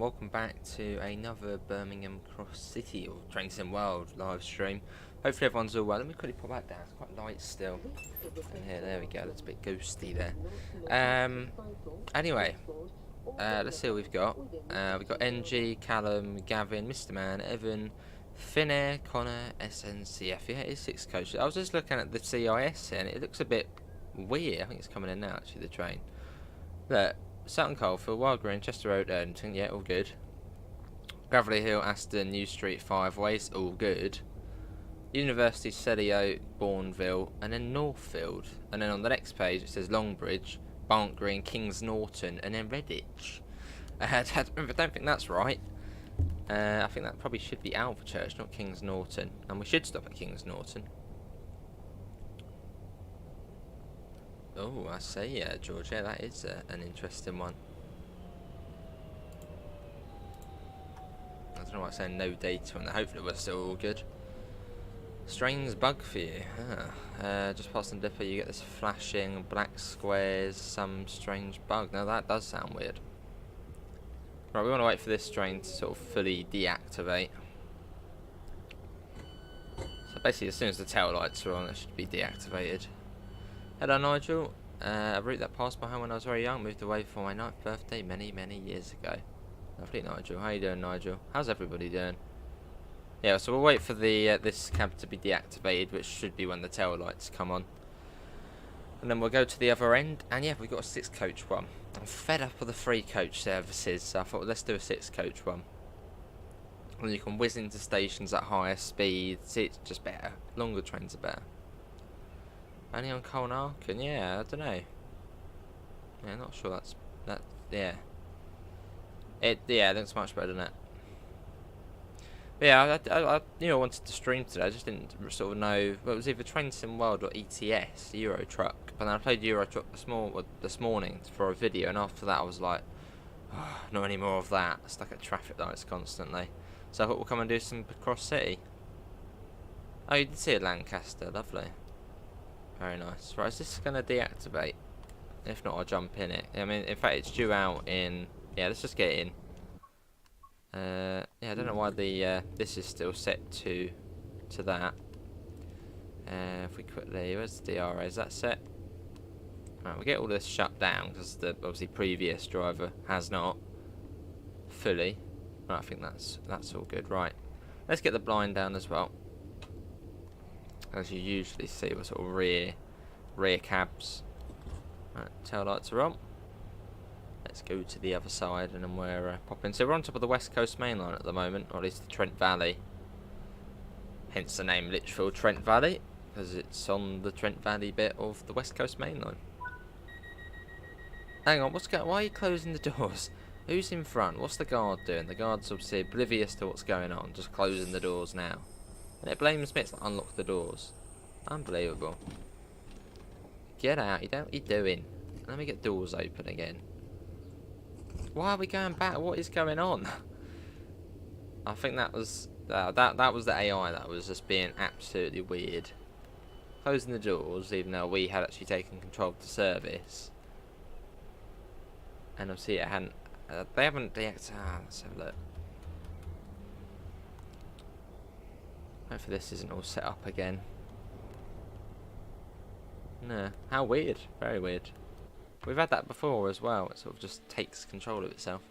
welcome back to another Birmingham Cross City or Train Sim World live stream. Hopefully everyone's all well. Let me quickly pop that down, it's quite light still. And here, there we go, it's a bit ghosty there. Anyway, let's see what we've got. We've got NG, Callum, Gavin, Mr. Man, Evan, Finnair, Connor, SNCF. Yeah, it is 6 coaches. I was just looking at the CIS here and it looks a bit weird. I think it's coming in now actually, the train. Look. Sutton Coldfield, Wild Green, Chester Road, Erdington, yeah, all good. Gravelly Hill, Aston, New Street, Five Ways, all good. University, Selly Oak, Bourneville, and then Northfield. And then on the next page it says Longbridge, Barnt Green, Kings Norton, and then Redditch. I don't think that's right. I think that probably should be Alvechurch, not Kings Norton. And we should stop at Kings Norton. Oh, I see, George. Yeah, that is an interesting one. I don't know why I'm saying no data on that. Hopefully we're still all good. Strange bug for you. Just past the dipper, you get this flashing black squares, some strange bug. Now that does sound weird. Right, we want to wait for this train to sort of fully deactivate. So basically, as soon as the tail lights are on, it should be deactivated. Hello Nigel, a route that passed my home when I was very young, moved away for my 9th birthday many years ago. Lovely Nigel, how you doing Nigel? How's everybody doing? Yeah, so we'll wait for the this cab to be deactivated, which should be when the tail lights come on. And then we'll go to the other end, and yeah, we've got a 6 coach one. I'm fed up with the 3 coach services, so I thought let's do a 6 coach one. And you can whiz into stations at higher speeds, it's just better. Longer trains are better. Only on Colnarkin? Yeah, I don't know. Yeah, not sure that. Yeah. Yeah, it looks much better than that. But yeah, I knew I wanted to stream today. I just didn't sort of know. Well, it was either Train Sim World or ETS, Euro Truck. But then I played Euro Truck this morning for a video, and after that I was like, oh, not any more of that. Stuck at traffic lights constantly. So I thought we'll come and do some Cross City. Oh, you did see it, Lancaster. Lovely. Very nice. Right, is this going to deactivate? If not, I'll jump in it. I mean, in fact, it's due out in... Yeah, let's just get in. Yeah, I don't know why the this is still set to that. If we quickly... Where's the DRA? Is that set? Right, we'll get all this shut down, because the obviously previous driver has not. Fully. Right, I think that's all good. Right. Let's get the blind down as well. As you usually see with sort of rear cabs. Right, tail lights are on. Let's go to the other side and then we're popping. So we're on top of the West Coast Main Line at the moment, or at least the Trent Valley. Hence the name Lichfield Trent Valley, because it's on the Trent Valley bit of the West Coast Main Line. Hang on, why are you closing the doors? Who's in front? What's the guard doing? The guard's obviously oblivious to what's going on, just closing the doors now. And it blames me, it's like unlock the doors. Unbelievable. Get out, you know what you're doing. Let me get doors open again. Why are we going back? What is going on? I think that was that was the AI that was just being absolutely weird. Closing the doors, even though we had actually taken control of the service. And obviously it hadn't they haven't deactivated. Let's have a look. Hopefully this isn't all set up again. No. How weird. Very weird. We've had that before as well. It sort of just takes control of itself.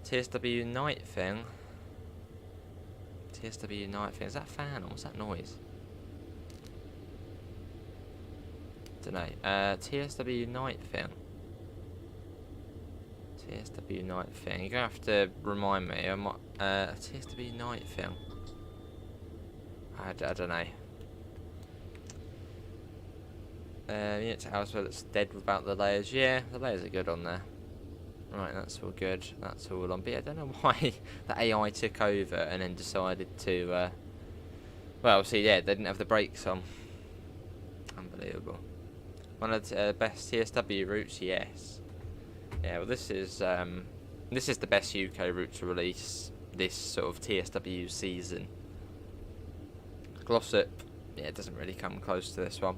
TSW night thing. TSW night thing. Is that a fan or what's that noise? Dunno. TSW night thing. TSW night thing. You're going to have to remind me. TSW night thing. I don't know. Unit to house, it's dead without the layers. Yeah, the layers are good on there. Right, that's all good. That's all on. But yeah, I don't know why the AI took over and then decided to... well, see, yeah, they didn't have the brakes on. Unbelievable. One of the best TSW routes, yes. Yeah, well, this is the best UK route to release this sort of TSW season. Glossop, yeah, it doesn't really come close to this one.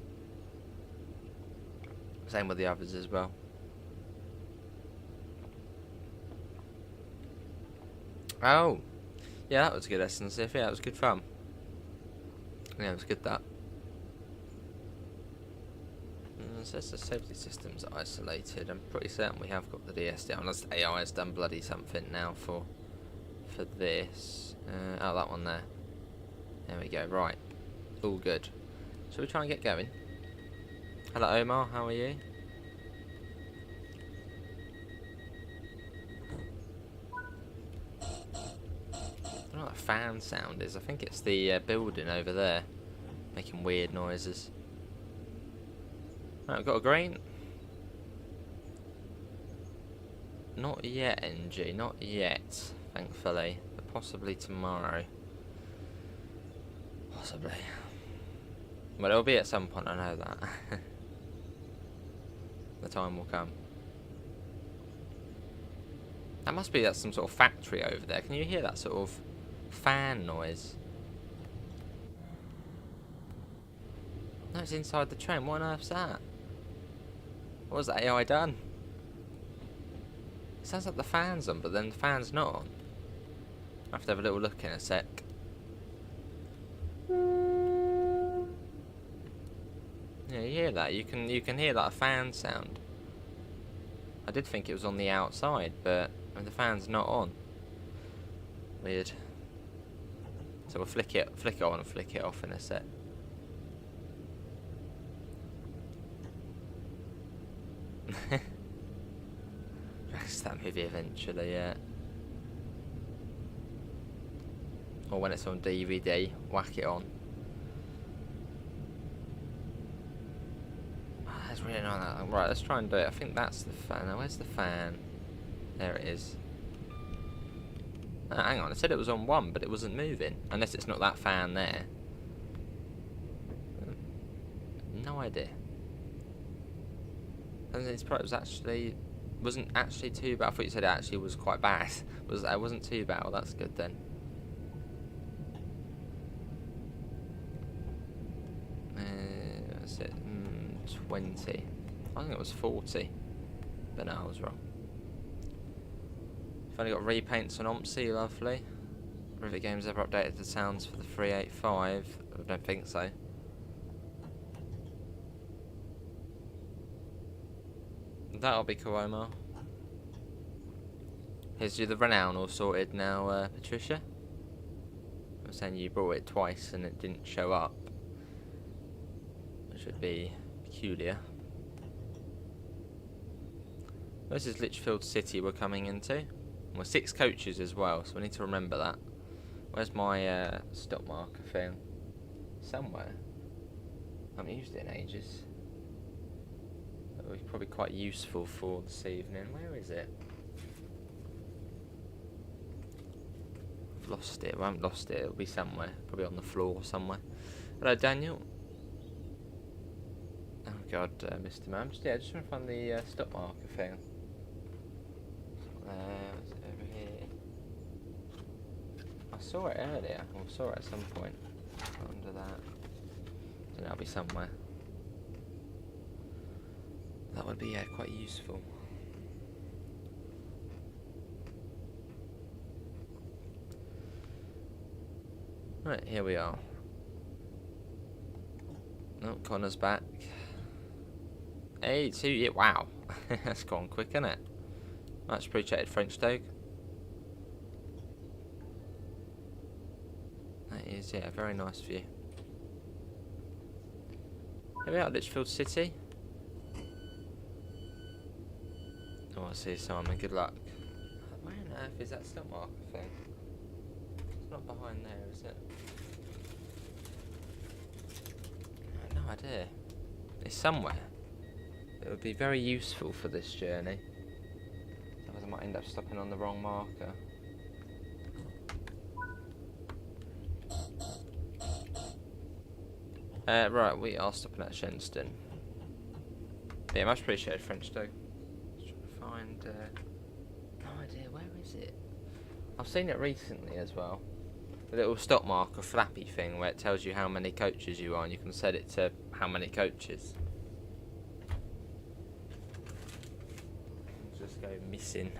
Same with the others as well. Oh, yeah, that was a good essence. Yeah, that was good fun. Yeah, it was good that. Says the safety system's isolated. I'm pretty certain we have got the DS down. Unless AI has done bloody something now for this. Oh, that one there. There we go. Right, all good. Shall we try and get going? Hello, Omar. How are you? I don't know what the fan sound is. I think it's the building over there making weird noises. Right, I've got a green. Not yet, NG. Not yet, thankfully. But possibly tomorrow. Possibly. Well, it'll be at some point, I know that. The time will come. That must be some sort of factory over there. Can you hear that sort of fan noise? No, it's inside the train. What on earth's that? What was the AI done? It sounds like the fan's on, but then the fan's not on. I have to have a little look in a sec. Yeah, you hear that? You can hear that fan sound. I did think it was on the outside, but the fan's not on. Weird. So we'll flick it on and flick it off in a sec. It's that movie eventually, yeah. Or when it's on DVD, whack it on. That's really not. Right, let's try and do it. I think that's the fan. Now, where's the fan? There it is. Hang on, I said it was on one, but it wasn't moving. Unless it's not that fan there. No idea. And it's probably wasn't actually too bad. I thought you said it actually was quite bad. It wasn't too bad. Well, that's good then. What's it? 20. I think it was 40. But no, I was wrong. I've only got repaints on OMSI, lovely. Rivet Games ever updated the sounds for the 385? I don't think so. That'll be cool, Omar. Here's the Renown all sorted now, Patricia. I'm saying you brought it twice and it didn't show up. Which would be peculiar. This is Lichfield City we're coming into. We're 6 coaches as well, so we need to remember that. Where's my stop marker thing? Somewhere. I haven't used it in ages. That would be probably quite useful for this evening. Where is it? I've lost it. Well, I haven't lost it. It'll be somewhere. Probably on the floor somewhere. Hello, Daniel. Oh God, Mr. Man. Just trying to find the stop marker thing. Is it over here? I saw it earlier. Or saw it at some point. Under that. So that'll be somewhere. That would be quite useful. Right, here we are. Oh, Connor's back. Hey, 2 years. Wow. That's gone quick, isn't it? Much appreciated, French Doug. That is, yeah, very nice view. Here we are, Lichfield City. Oh, I see Simon, good luck. Where on earth is that stop marker thing? It's not behind there, is it? I have no idea. It's somewhere. It would be very useful for this journey. Otherwise I might end up stopping on the wrong marker. Right, we are stopping at Shenstone. Yeah, much appreciated, French Doug. Find no idea, where is it? I've seen it recently as well. The little stop marker flappy thing where it tells you how many coaches you are and you can set it to how many coaches. Just go missing.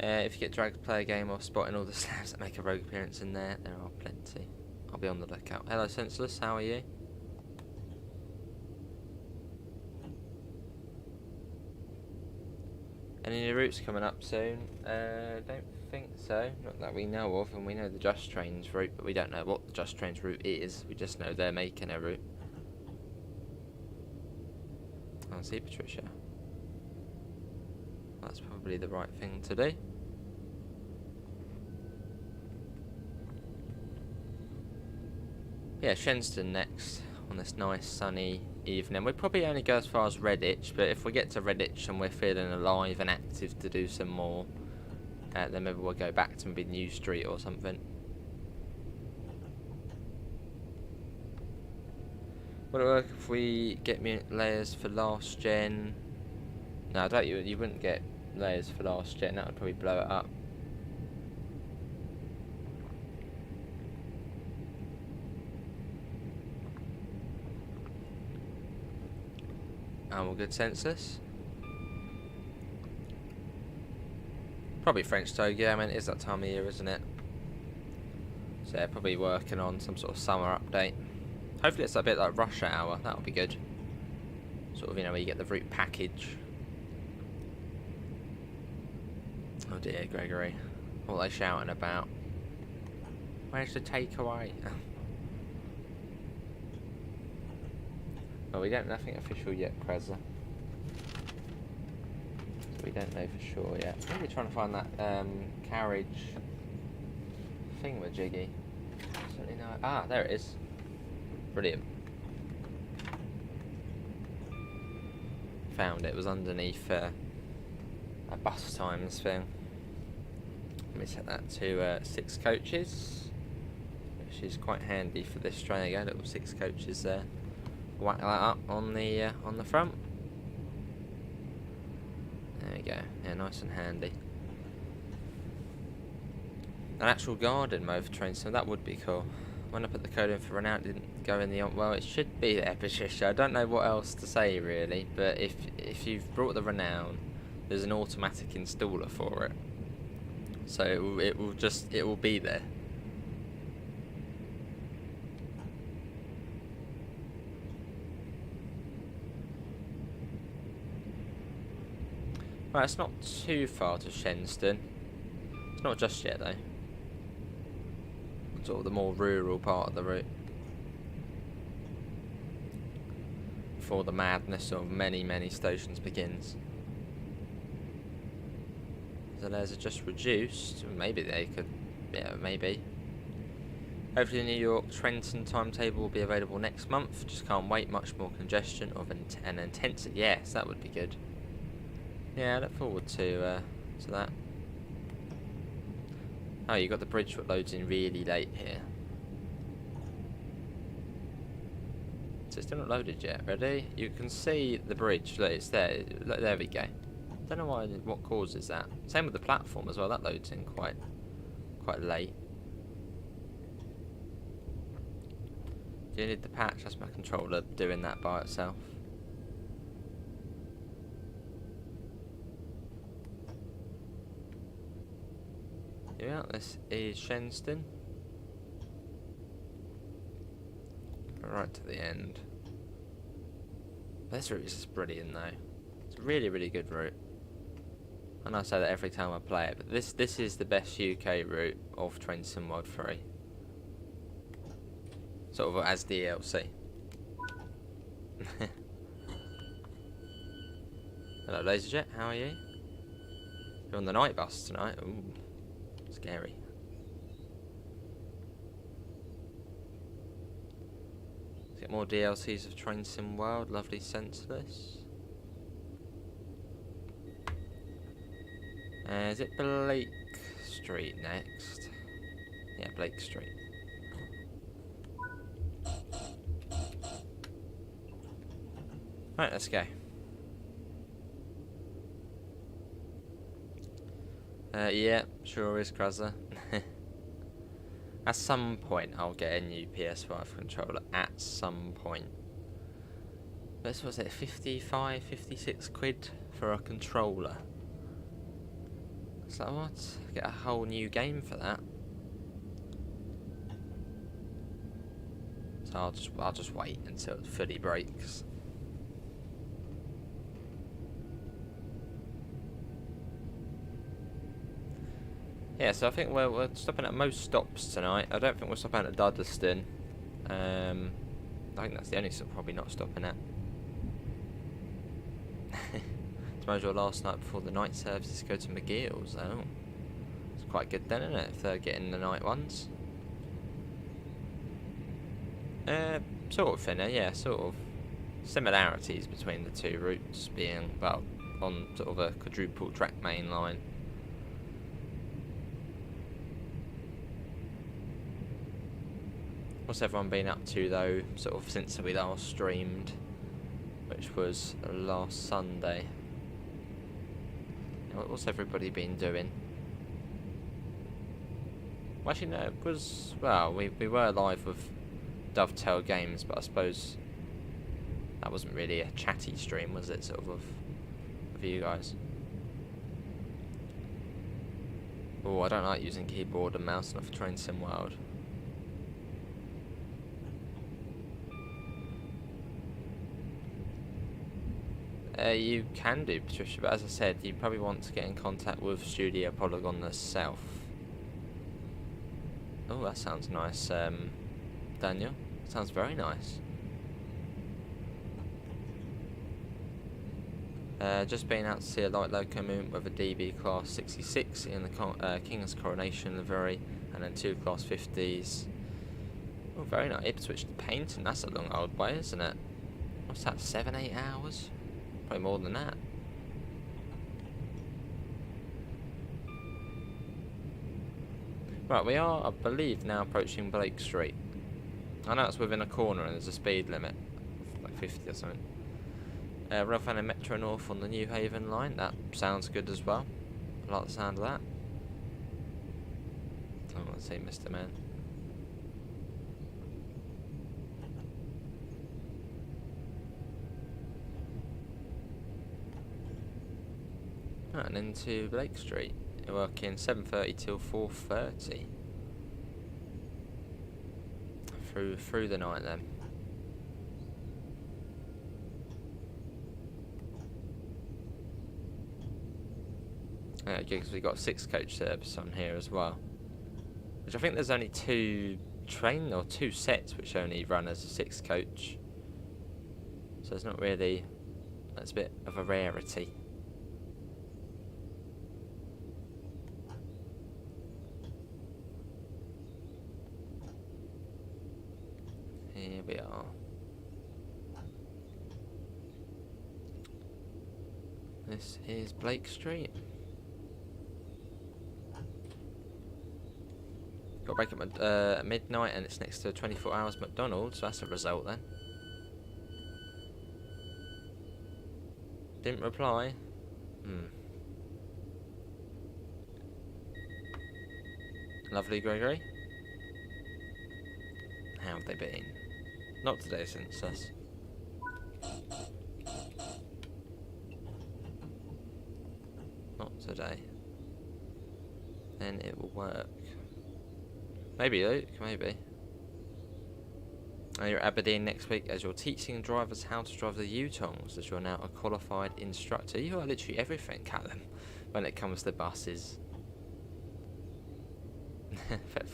If you get dragged to play a game or spotting all the slabs that make a rogue appearance in there, there are plenty. I'll be on the lookout. Hello, Senseless, how are you? Any new routes coming up soon? Don't think so. Not that we know of, and we know the Just Trains route, but we don't know what the Just Trains route is. We just know they're making a route. I'll see, Patricia. That's probably the right thing to do. Yeah, Shenstone next on this nice sunny evening. We'd probably only go as far as Redditch, but if we get to Redditch and we're feeling alive and active to do some more, then maybe we'll go back to maybe New Street or something. Would it work if we get layers for last gen? No, I doubt you wouldn't get layers for last gen. That would probably blow it up. All good, Census. Probably French Togo. I mean, it is that time of year, isn't it? So yeah, probably working on some sort of summer update. Hopefully it's a bit like Rush Hour. That would be good. Sort of, you know, where you get the route package. Oh dear, Gregory. What are they shouting about? Where's the takeaway? Well, we don't have nothing official yet, Kreza. So we don't know for sure yet. I think we're trying to find that carriage thingamajiggy. Certainly no. Ah, there it is. Brilliant. Found it. It was underneath a bus times thing. Let me set that to 6 coaches, which is quite handy for this train. There you go, little 6 coaches there. Whack that up on the front. There we go. Yeah, nice and handy. An actual garden mode for trains, so that would be cool. When I put the code in for Renown, it didn't go in the well. It should be there, Patricia. I don't know what else to say really, but if you've brought the Renown, there's an automatic installer for it, so it will be there. Right, it's not too far to Shenstone. It's not just yet though. Sort of the more rural part of the route. Before the madness of many stations begins. The layers are just reduced. Maybe they could, yeah, maybe. Hopefully the New York Trenton timetable will be available next month. Just can't wait. Much more congestion of an intensity. Yes, that would be good. Yeah, I look forward to that. Oh, you got the bridge that loads in really late here. So it's still not loaded yet. Ready? You can see the bridge. Look, it's there. Look, there we go. Don't know why. What causes that? Same with the platform as well. That loads in quite late. Do you need the patch? That's my controller doing that by itself. Yeah, this is Shenstone. Right to the end. This route is just brilliant though. It's a really good route. And I say that every time I play it, but this is the best UK route of Train Sim World 3. Sort of as DLC. Hello Laserjet, how are you? You're on the night bus tonight. Ooh. Scary. Let's get more DLCs of Train Sim World. Lovely, Senseless. Is it Blake Street next? Yeah, Blake Street. Right, let's go. Yeah, sure is, Kruzza. At some point, I'll get a new PS5 controller. At some point. This was it, 55, 56 quid for a controller. So what? Get a whole new game for that. So I'll just wait until it fully breaks. Yeah, so I think we're stopping at most stops tonight. I don't think we're stopping at Dudleston. I think that's the only stop probably not stopping at. Tomorrow's your last night before the night services go to McGill's. Oh, it's quite good then, isn't it? If they're getting the night ones. Sort of thinner, yeah, sort of similarities between the two routes being, well, on sort of a quadruple track main line. What's everyone been up to though, sort of since we last streamed, which was last Sunday? What's everybody been doing? Well, actually no, it was, well, we were live with Dovetail Games, but I suppose that wasn't really a chatty stream, was it, sort of with you guys? Oh, I don't like using keyboard and mouse enough for Train Sim World. You can do, Patricia, but as I said, you probably want to get in contact with Studio Polygon themselves. Oh, that sounds nice, Daniel. Sounds very nice. Just been out to see a light loco movement with a DB Class 66 in the King's Coronation livery, and then 2 Class 50s. Oh, very nice. Ipswich to Paynton, that's a long old way, isn't it? What's that, 7-8 hours? Probably more than that. Right, we are, I believe, now approaching Blake Street. I know it's within a corner and there's a speed limit, like 50 or something. Ralph and Metro North on the New Haven line, that sounds good as well. I like the sound of that. I want to see Mr. Man. Right, and into Blake Street. You're working 7:30 till 4:30. Through the night then. Because we got 6 coach service on here as well, which I think there's only 2 sets which only run as a 6 coach. So it's not really, that's a bit of a rarity. Here we are. This is Blake Street. Got to break up at midnight, and it's next to 24 Hours McDonald's, so that's a result then. Didn't reply. Lovely, Gregory. How have they been? Not today, Census. Not today. Then it will work. Maybe, Luke, maybe. And you're at Aberdeen next week as you're teaching drivers how to drive the U-Tongs, as you're now a qualified instructor. You are literally everything, Callum, when it comes to buses.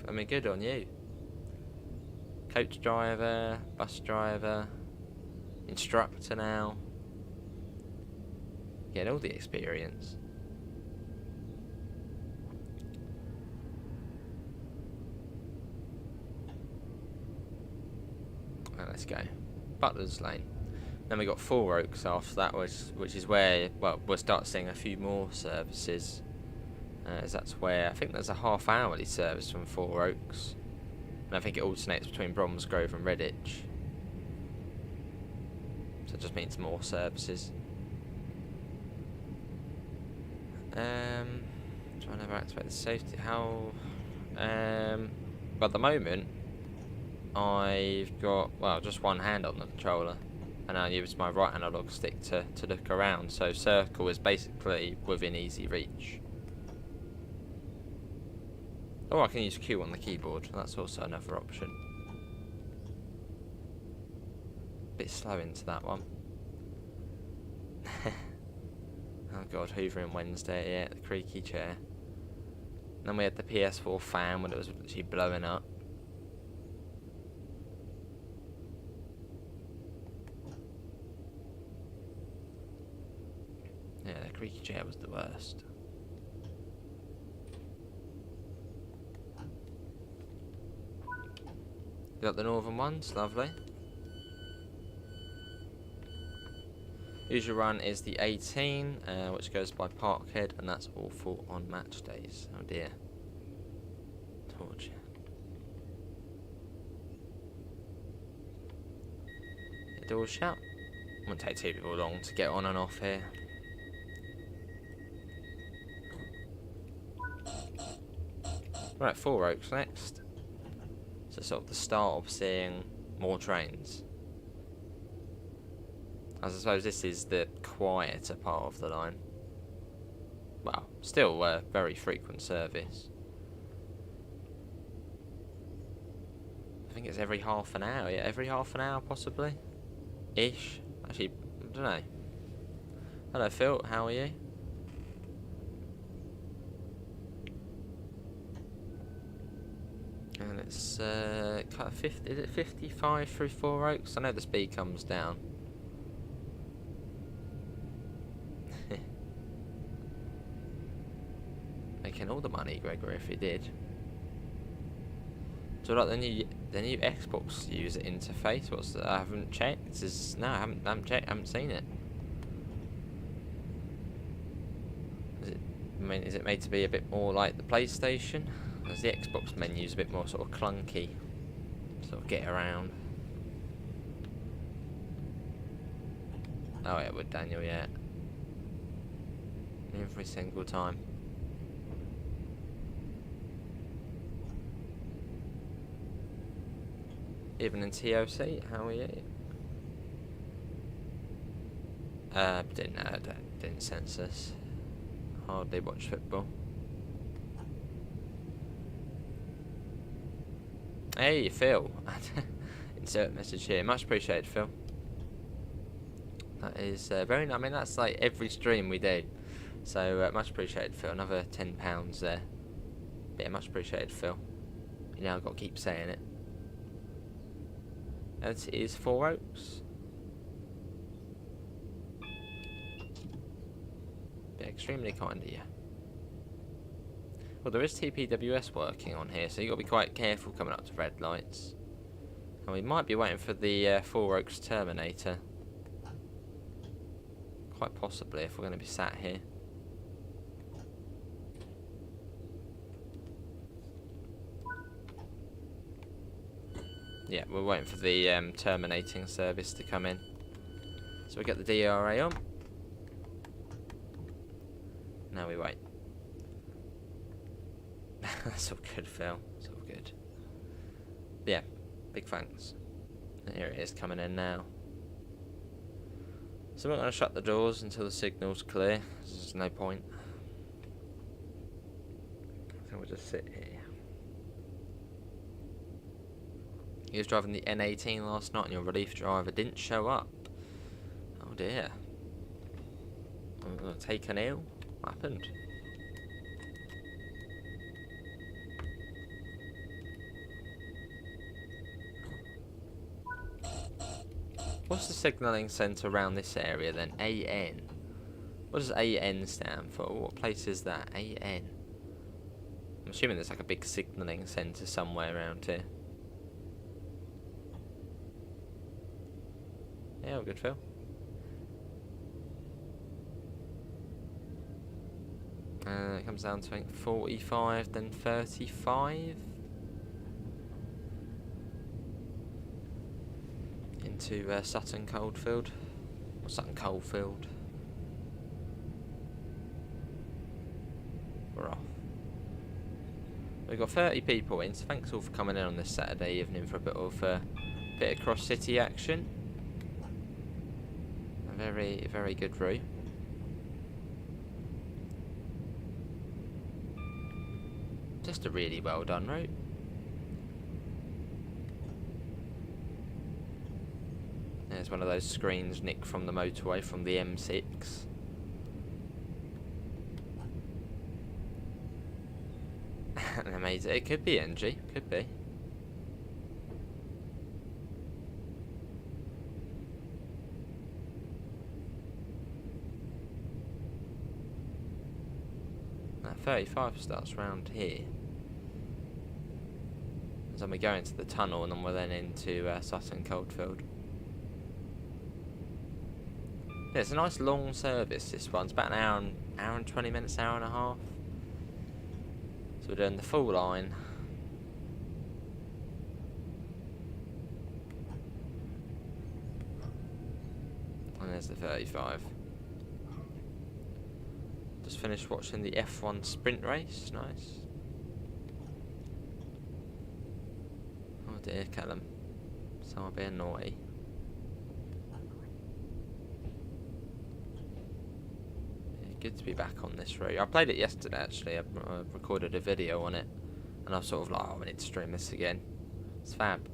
I mean, good on you. Coach driver, bus driver, instructor now. Getting all the experience. Right, let's go. Butler's Lane. Then we got Four Oaks after that, which is where, well, we'll start seeing a few more services. As that's where I think there's a half-hourly service from Four Oaks. And I think it alternates between Bromsgrove and Redditch. So it just means more services. Trying to activate the safety. How? But at the moment, I've got, well, just one hand on the controller, and I use my right analog stick to look around. So circle is basically within easy reach. Or I can use Q on the keyboard. That's also another option. Bit slow into that one. Oh god, hoovering Wednesday, yeah, the creaky chair. Then we had the PS4 fan when it was literally blowing up. Yeah, the creaky chair was the worst. Got the northern ones, lovely. Usual run is the 18, which goes by Parkhead, and that's awful on match days. Oh dear. Torture. The door's shut. Won't take too long to get on and off here. Right, Four Oaks next. So sort of the start of seeing more trains. As I suppose this is the quieter part of the line. Well, still a very frequent service. I think it's every half an hour, yeah, every half an hour possibly. Ish. Actually, I don't know. Hello Phil, how are you? And it's kind of 50, is it 55 through Four Oaks? I know the speed comes down. Making all the money, Gregory, if he did. So like the new Xbox user interface. What's that? I haven't checked. No, I haven't checked. I haven't seen it. Is it made to be a bit more like the PlayStation? As the Xbox menu's a bit more sort of clunky, sort of get around. Oh yeah, with Daniel, yeah. Every single time. Even in TOC, how are you? Didn't census. Hardly watch football. Hey, Phil. Insert message here. Much appreciated, Phil. That is very nice. I mean, that's like every stream we do. So, much appreciated, Phil. Another £10 there. But yeah, much appreciated, Phil. You know, I've got to keep saying it. That is Four Oaks. Be extremely kind of you. Well, there is TPWS working on here, so you've got to be quite careful coming up to red lights. And we might be waiting for the Four Oaks Terminator. Quite possibly, if we're going to be sat here. Yeah, we're waiting for the terminating service to come in. So we get the DRA on. Now we wait. That's all good, Phil. That's all good. But yeah, big thanks. And here it is coming in now. So we're not going to shut the doors until the signal's clear. There's no point. So we'll just sit here. He was driving the N18 last night and your relief driver didn't show up. Oh dear. Taken ill? What happened? What's the signalling centre around this area then? AN. What does AN stand for? What place is that? AN. I'm assuming there's like a big signalling centre somewhere around here. Yeah, all good, Phil. It comes down to I think 45, then 35 into Sutton Coldfield. Or Sutton Coldfield. We're off. We've got 30 people in, so thanks all for coming in on this Saturday evening for a bit of cross-city action. A very, very good route. Just a really well done route. There's one of those screens nicked from the motorway from the M6. Amazing. It could be NG. Could be. That 35 starts round here. So we go into the tunnel and then we're then into Sutton Coldfield. Yeah, it's a nice long service, this one. It's about an hour and 20 minutes, hour and a half. So we're doing the full line. And there's the 35. Just finished watching the F1 sprint race. Nice. Oh dear, Callum. Someone being naughty. Good to be back on this route. I played it yesterday actually. I recorded a video on it and I was sort of like, oh, I need to stream this again. It's fab.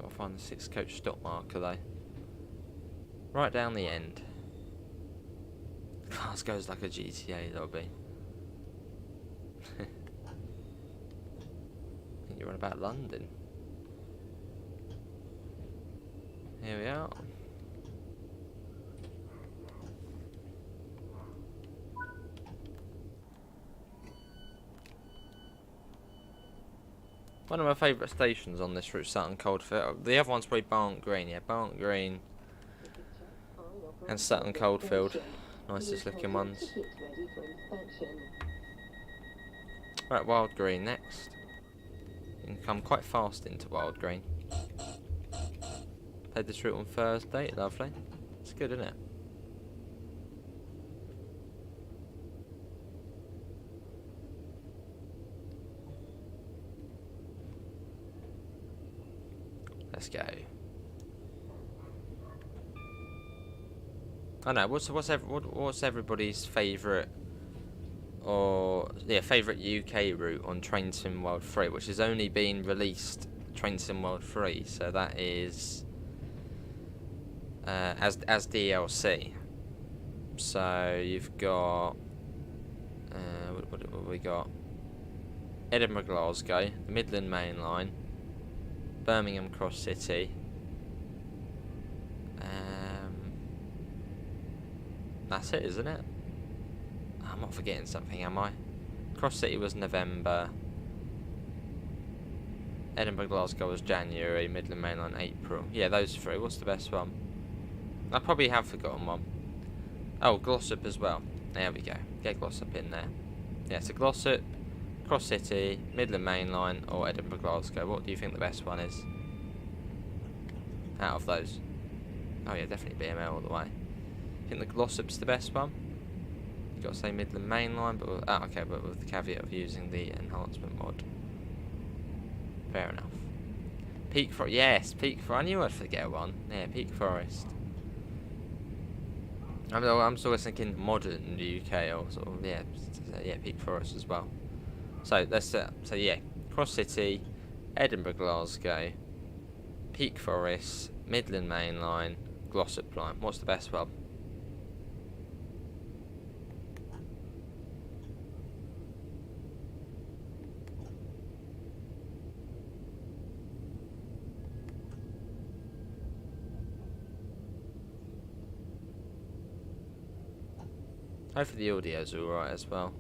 Gotta find the 6 coach stop marker though. Right down the end. Class goes like a GTA lobby. You're on about London. Here we are. One of my favourite stations on this route, Sutton Coldfield. The other one's probably Barnt Green, yeah, Barnt Green and Sutton Coldfield. Nicest looking ones. Right, Wild Green next. You can come quite fast into Wild Green. Played this route on Thursday, lovely. It's good, isn't it? Let's go. I know. What's everybody's favourite? Or yeah, favourite UK route on Train Sim World 3, which has only been released Train Sim World 3, so that is as DLC. So you've got what have we got? Edinburgh Glasgow, the Midland Main Line, Birmingham Cross City. That's it, isn't it? I'm not forgetting something, am I? Cross City was November. Edinburgh Glasgow was January. Midland Main Line April. Yeah, those 3. What's the best one? I probably have forgotten one. Oh, Glossop as well. There we go. Get Glossop in there. Yeah, so Glossop, Cross City, Midland Main Line, or Edinburgh Glasgow. What do you think the best one is? Out of those? Oh yeah, definitely BML all the way. I think the Glossop's the best one. You've got to say Midland Main Line, but with, okay, but with the caveat of using the enhancement mod. Fair enough. Peak Forest, yes, Peak Forest. I knew I'd forget one. Yeah, Peak Forest. I'm sort of thinking modern UK or sort of yeah, Peak Forest as well. So let's so yeah, Cross City, Edinburgh Glasgow, Peak Forest, Midland Main Line, Glossop Line. What's the best one? Hopefully the audio's alright as well.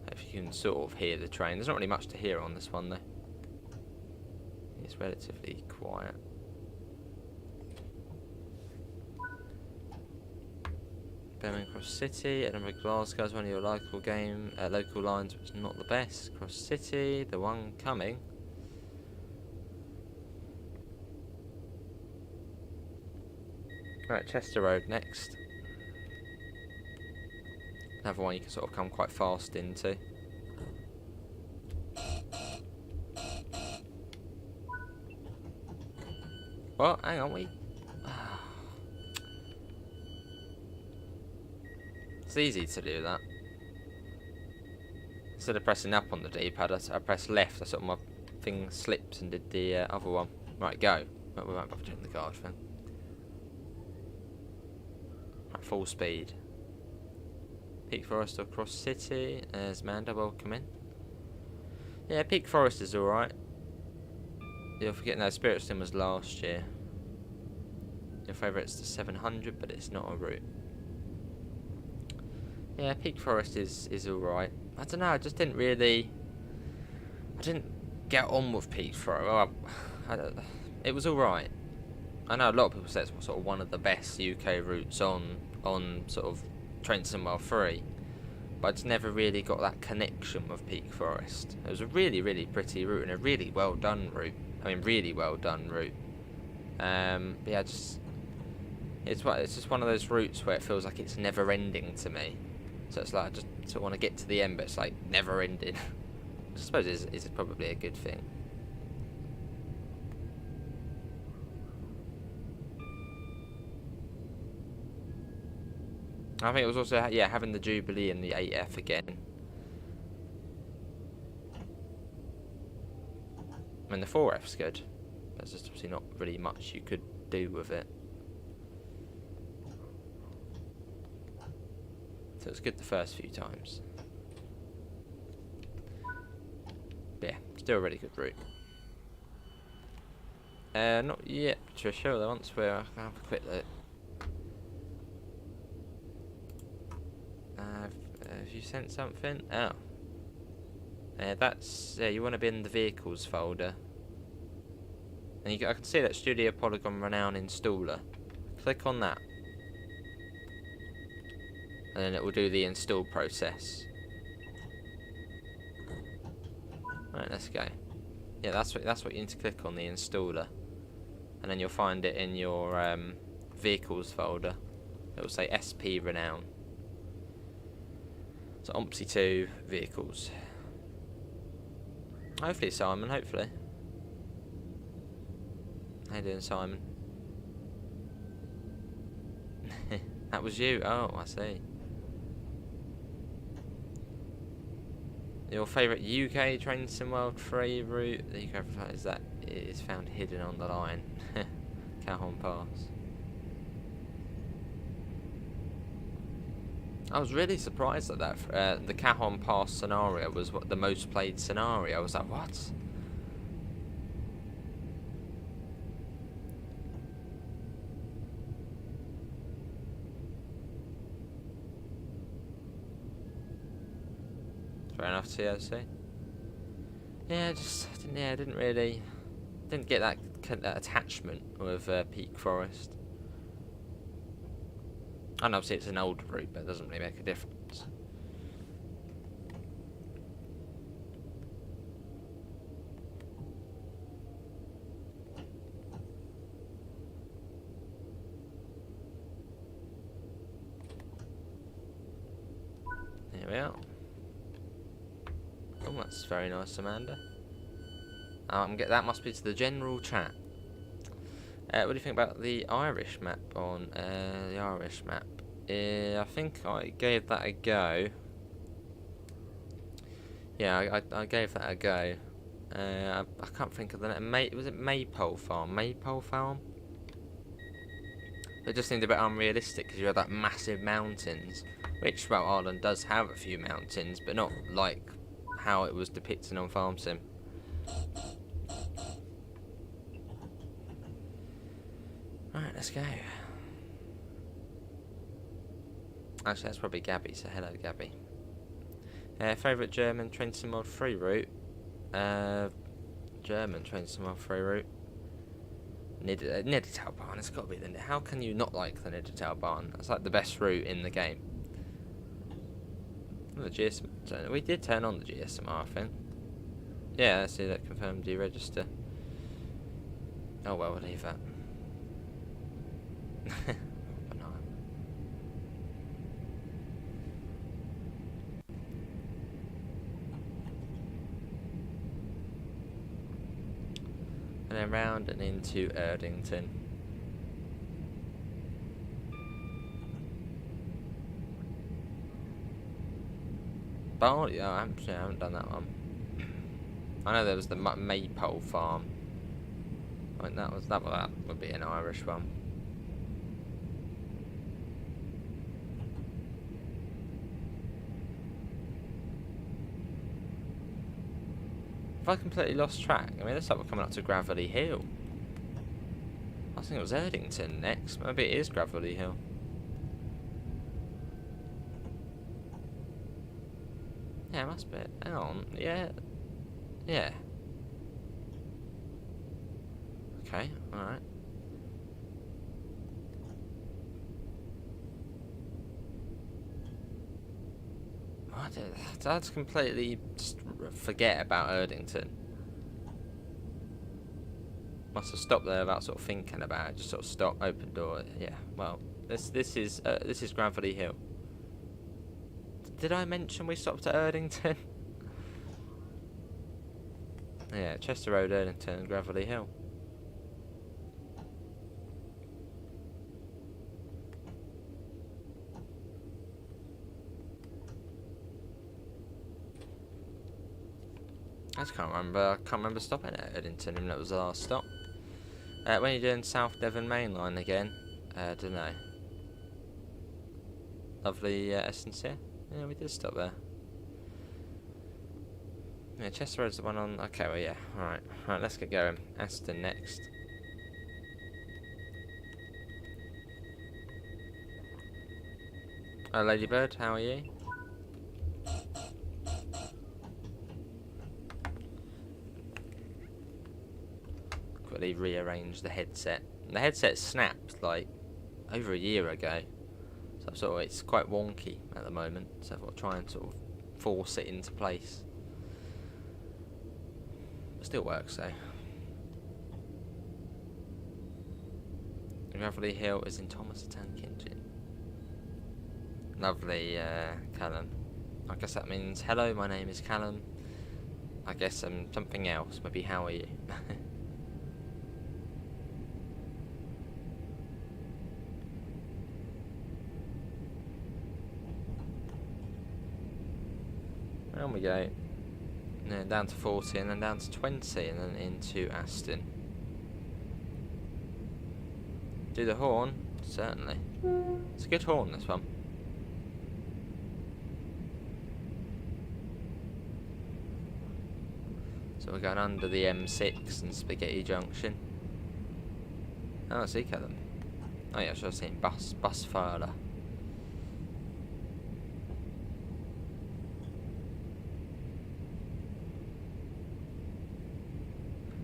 If you can sort of hear the train. There's not really much to hear on this one though. It's relatively quiet. Birmingham Cross City, Edinburgh Glasgow is one of your local lines, which is not the best. Cross City, the one coming. Right, Chester Road next. Another one you can sort of come quite fast into. What? Hang on, It's easy to do that. Instead of pressing up on the D-pad, I pressed left. I sort of my thing slipped and did the other one. Right, go. But we won't bother doing the guard thing. At full speed. Peak Forest across city. There's Manda, welcome in. Yeah, Peak Forest is alright. You're forgetting that Spirit Sim was last year. Your favourite's the 700, but it's not a route. Yeah, Peak Forest is alright. I don't know, I just didn't really... I didn't get on with Peak Forest. It was alright. I know a lot of people say it's sort of one of the best UK routes on sort of Trent Mile 3. But I just never really got that connection with Peak Forest. It was a really, really pretty route and a really well done route. I mean, really well done route. But yeah, it's just one of those routes where it feels like it's never ending to me. So it's like I just sort of want to get to the end, but it's like never ending. I suppose is probably a good thing. I think it was also, yeah, having the Jubilee and the 8F again. I mean, the 4F's good. There's just obviously not really much you could do with it. So it's good the first few times. But yeah, still a really good route. Not yet, Patricia, although once we're... I can have a quick look. Have you sent something? Oh. That's... you want to be in the vehicles folder. And I can see that Studio Polygon Renown installer. Click on that. And then it will do the install process. Right, let's go. Yeah, that's what you need to click on, the installer. And then you'll find it in your vehicles folder. It will say SP Renown. So OMPSI 2 vehicles. Hopefully, Simon, hopefully. How you doing, Simon? That was you. Oh, I see. Your favourite UK Train Sim World 3 route that you can is that it is found hidden on the line. Cajon Pass. I was really surprised at that. The Cajon Pass scenario was the most played scenario. I was like, what? Fair enough, TOC. Yeah, I didn't get that attachment with Peak Forest. And obviously it's an old route, but it doesn't really make a difference. There we are. Oh, that's very nice, Amanda. That must be to the general chat. What do you think about the Irish map on the Irish map? I think I gave that a go. Yeah, I gave that a go. I can't think of the name. Was it Maypole Farm? Maypole Farm? It just seemed a bit unrealistic because you had like massive mountains, which, well, Ireland does have a few mountains, but not like how it was depicted on Farm Sim. Right, let's go. Actually, that's probably Gabby, so hello, Gabby. Favourite German Train Sim World 3 route? German Train Sim World 3 route? Niddertalbahn, it's got to be the... How can you not like the Niddertalbahn? That's like the best route in the game. The GSM... We did turn on the GSMR, I think. Yeah, let's see that confirmed deregister. Oh well, we'll leave that. And then round and into Erdington. Barley? Oh, I haven't done that one. I know there was the Maypole farm. I think that would be an Irish one. Have I completely lost track? I mean, looks like we're coming up to Gravelly Hill. I think it was Erdington next. Maybe it is Gravelly Hill. Yeah, it must be. Hang on. Yeah. Yeah. Okay, alright. I'd completely just forget about Erdington. Must have stopped there without sort of thinking about it. Just sort of stop, open door. Yeah. Well, this is Gravelly Hill. Did I mention we stopped at Erdington? Yeah, Chester Road, Erdington, Gravelly Hill. I just can't remember. I can't remember stopping at Erdington, even though it was the last stop. When are you doing South Devon Main Line again? Don't know. Lovely essence here. Yeah, we did stop there. Yeah, Chester Road's the one on. Okay, well, yeah. Alright, let's get going. Aston next. Oh, Ladybird, how are you? Quickly rearrange the headset. The headset snapped like over a year ago, so sort of it's quite wonky at the moment. So I've got to try and sort of force it into place. It still works though. Gravelly Hill is in Thomas the Tank Engine. Lovely, Callum. I guess that means hello. My name is Callum. I guess something else. Maybe how are you? Down we go. And then down to 40 and then down to 20 and then into Aston. Do the horn? Certainly. It's a good horn, this one. So we're going under the M6 and Spaghetti Junction. Oh, I see Callum. Oh yeah, I should have seen bus further.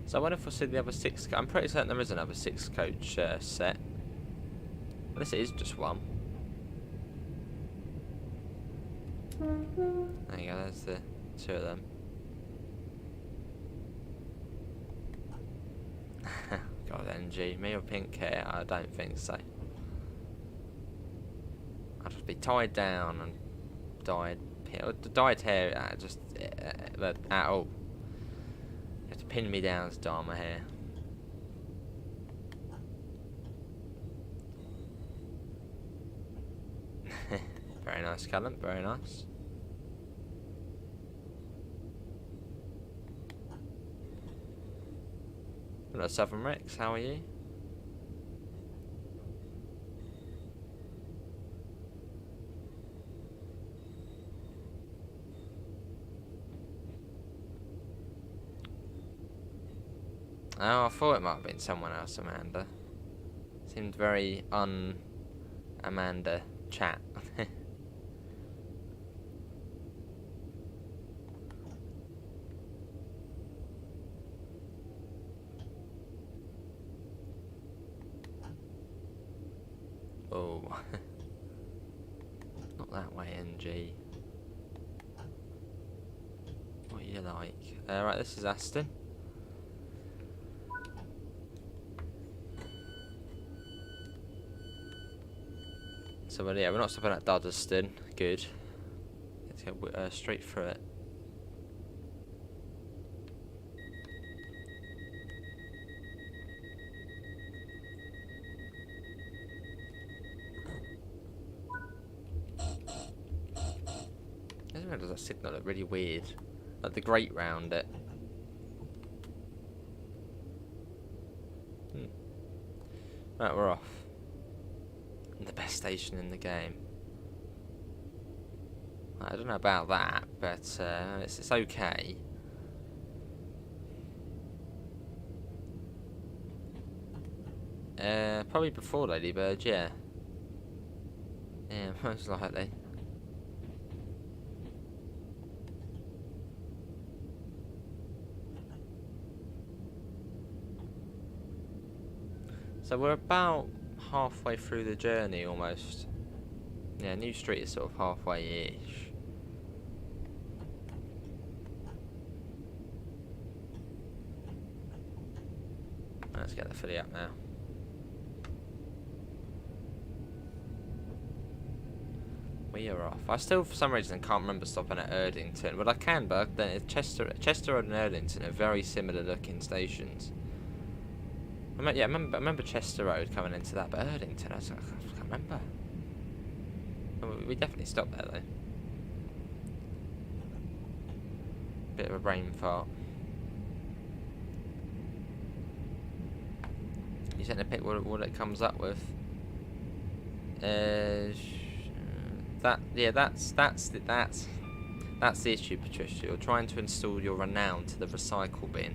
So I wonder if we'll see the other 6. I'm pretty certain there is another 6 coach set. Unless it is just one. There you go, there's the 2 of them. God, NG. Me or pink hair? I don't think so. I'd just be tied down and dyed hair, just at all. You have to pin me down to dye my hair. Very nice, Callum. Very nice. Hello, Southern Rex. How are you? Oh, I thought it might have been someone else, Amanda. Seemed very Amanda chat. Oh. Not that way, NG. What do you like? Right, this is Aston. So, well, yeah, we're not stopping at Duddeston. Good. Let's go straight through it. don't know, does that signal look really weird? Like the grate round it. Right, we're off. The best station in the game. I don't know about that, but it's okay. Probably before Ladybird, yeah. Yeah, most likely. So we're about halfway through the journey almost. Yeah, New Street is sort of halfway-ish. Let's get the filly up now. We are off. I still, for some reason, can't remember stopping at Erdington. Well, I can, but then Chester Road and Erdington are very similar looking stations. I remember Chester Road coming into that, but Erdington, I can't remember. We definitely stopped there though. Bit of a brain fart. You tend to pick what it comes up with. That's the issue, Patricia. You're trying to install your renown to the recycle bin.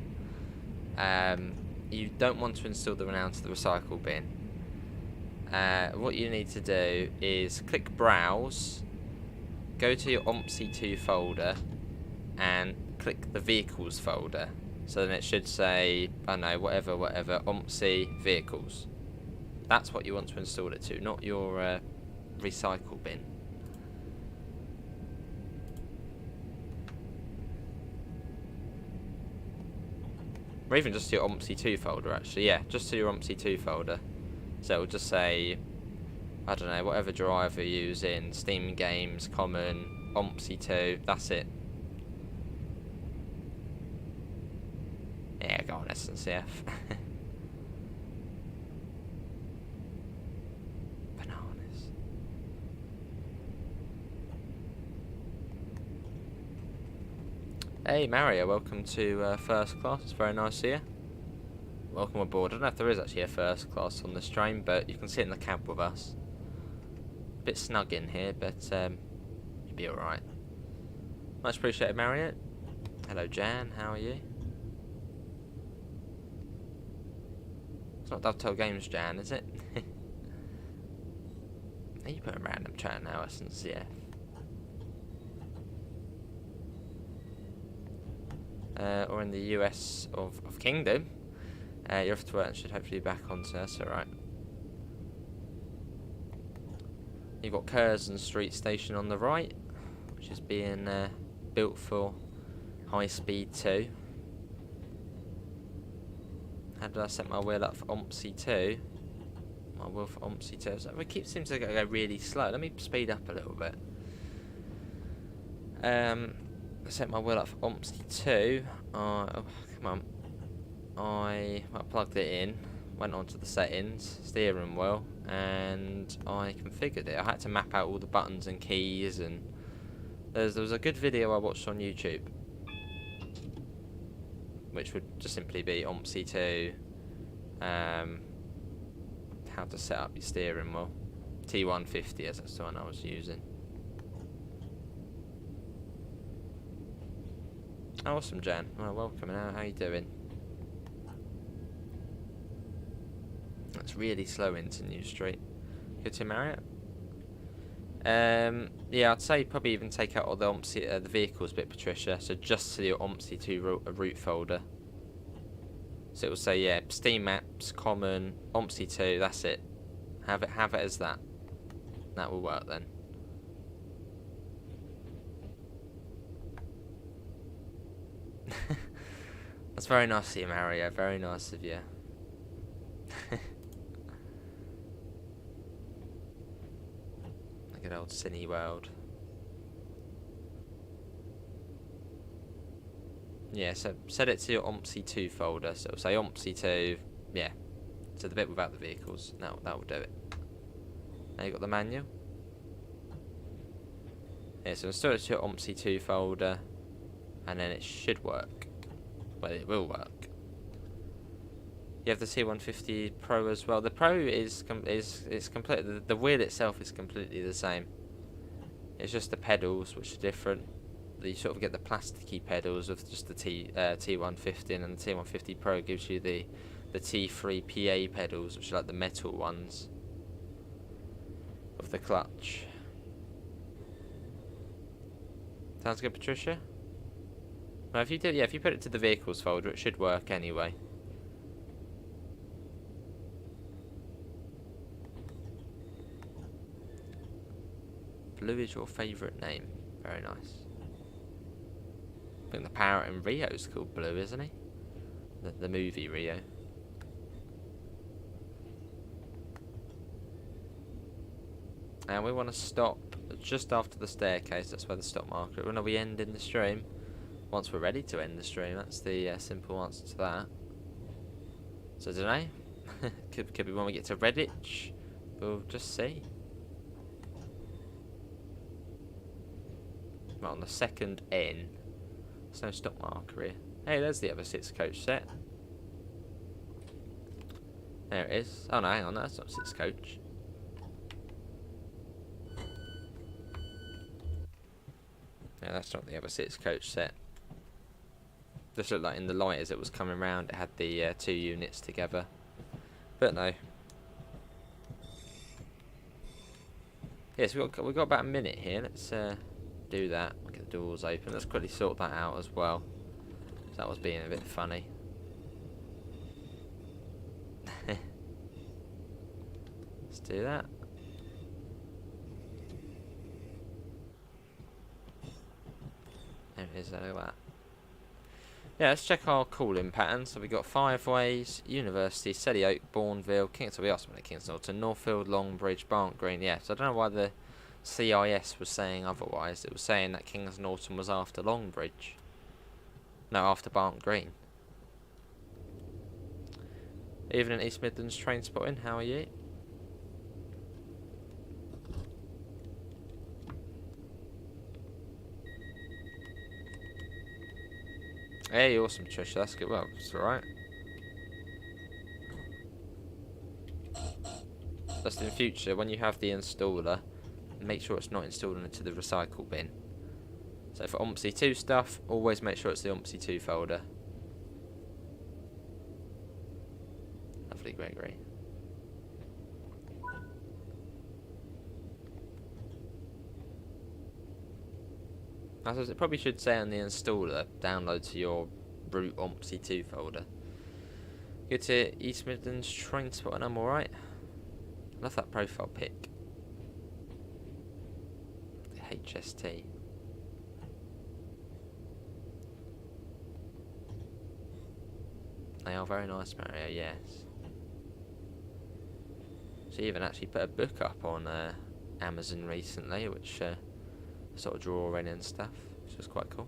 You don't want to install the renown to the recycle bin. What you need to do is click Browse, go to your OMPC2 folder, and click the Vehicles folder. So then it should say, I don't know, whatever, OMPC Vehicles. That's what you want to install it to, not your recycle bin. Or even just to your OMPC2 folder, actually. Yeah, just to your OMPC2 folder. So it'll just say, I don't know, whatever driver you're using, Steam Games, Common, OMPC2, that's it. Yeah, go on, SNCF. Bananas. Hey Mario, welcome to first class. It's very nice to see you. Welcome aboard. I don't know if there is actually a first class on the stream, but you can sit in the cab with us. A bit snug in here, but you'll be alright. Much appreciated, Mario. Hello, Jan. How are you? It's not Dovetail Games, Jan, is it? Are you putting random chat now, SNCF? Or in the US of Kingdom. You're off to work and should hopefully be back on, so that's alright. You've got Curzon Street Station on the right, which is being built for high speed 2. How did I set my wheel up for OMPC2? My wheel for OMPC2. So it seems to go really slow. Let me speed up a little bit. I set my wheel up for OMPC2. Oh, come on. I plugged it in, went on to the settings, steering wheel, and I configured it. I had to map out all the buttons and keys, and there was a good video I watched on YouTube, which would just simply be OMPC2, how to set up your steering wheel, T150 as that's the one I was using. Oh, awesome, Jan. Well, welcome. How you doing? That's really slow into New Street. Good to Marriott. Yeah, I'd say probably even take out all the the vehicles bit, Patricia. So just to your OMPC2 route folder. So it will say, yeah, Steam Maps, Common, OMPC2. That's it. Have it as that. That will work then. That's very nice of you, Mario. Very nice of you. Good old Cine World. Yeah, so set it to your OMPC2 folder. So it'll say OMPC2, yeah. So the bit without the vehicles. That will do it. Now you've got the manual. Yeah, so install it to your OMSI2 folder, and then it should work. Well, it will work. You have the T150 Pro as well. The Pro is completely, the wheel itself is completely the same. It's just the pedals which are different. You sort of get the plasticky pedals of just the T150, and the T150 Pro gives you the T3 PA pedals, which are like the metal ones of the clutch. Sounds good, Patricia? Well, if you did, yeah, if you put it to the vehicles folder, it should work anyway. Blue is your favourite name. Very nice. I think the parrot in Rio's called Blue, isn't he? The movie Rio. And we want to stop just after the staircase. That's where the stop marker. When are we ending the stream? Once we're ready to end the stream. That's the simple answer to that. So I don't know. could be when we get to Redditch. We'll just see. Right, on the second N. There's no stop marker here. Hey, there's the other 6 coach set. There it is. Oh no, hang on, that's not 6 coach. No, that's not the other 6 coach set. Just looked like in the light as it was coming round, it had the 2 units together. But no. Yes, we've got about a minute here. Let's do that. We'll get the doors open. Let's quickly sort that out as well. So that was being a bit funny. Let's do that. There it is, look at that. Yeah, let's check our calling patterns. So we've got Five Ways, University, Selly Oak, Bourneville, Kingston. We asked about Kingston, to Northfield, Longbridge, Barnt Green. Yeah, so I don't know why the CIS was saying otherwise. It was saying that Kings Norton was after Longbridge. No, after Barnt Green. Evening East Midlands train spotting, how are you? Hey, awesome, Trisha. That's good. Well, it's alright. Just in future, when you have the installer, make sure it's not installed into the recycle bin. So for OMSI2 stuff, always make sure it's the OMSI2 folder. Lovely, Gregory. I suppose it probably should say on the installer, download to your root OMSI2 folder. Go to East Midlands train spot and I'm alright. Love that profile pic. The HST. They are very nice, Mario, yes. She even actually put a book up on Amazon recently, which sort of drawing and stuff, which was quite cool.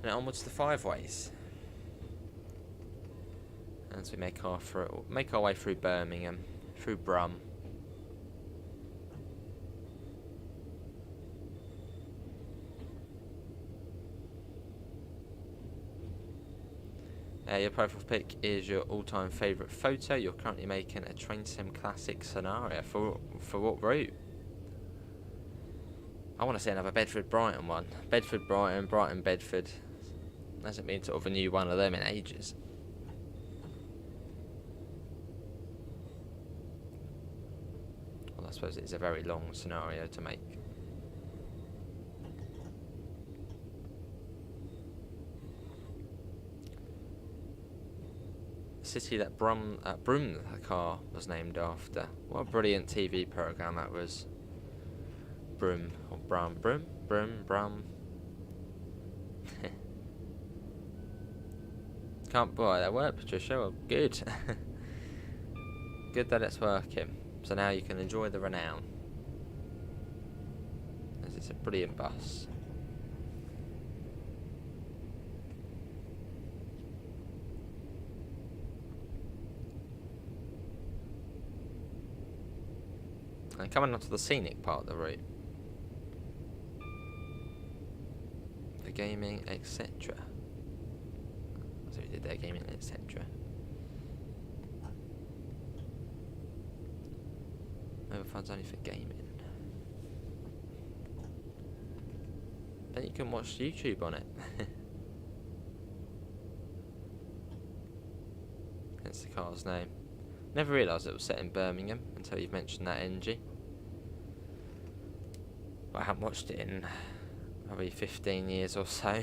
Now onwards to Five Ways. As we make our way through Birmingham, through Brum. Your profile pic is your all-time favourite photo. You're currently making a Train Sim Classic scenario for what route? I want to see another Bedford-Brighton one. Bedford-Brighton, Brighton-Bedford. Hasn't been sort of a new one of them in ages. Well, I suppose it's a very long scenario to make. City that Broom car was named after. What a brilliant TV programme that was. Broom, or Brum, Brum. Can't buy that work, Patricia. Well, good. Good that it's working. So now you can enjoy the renown. as it's a brilliant bus. And coming onto the scenic part of the route. For gaming, etc. So we did their gaming, etc. Mobile phones only for gaming. Then you can watch YouTube on it. Hence the car's name. Never realised it was set in Birmingham until you've mentioned that NG. But I haven't watched it in probably 15 years or so.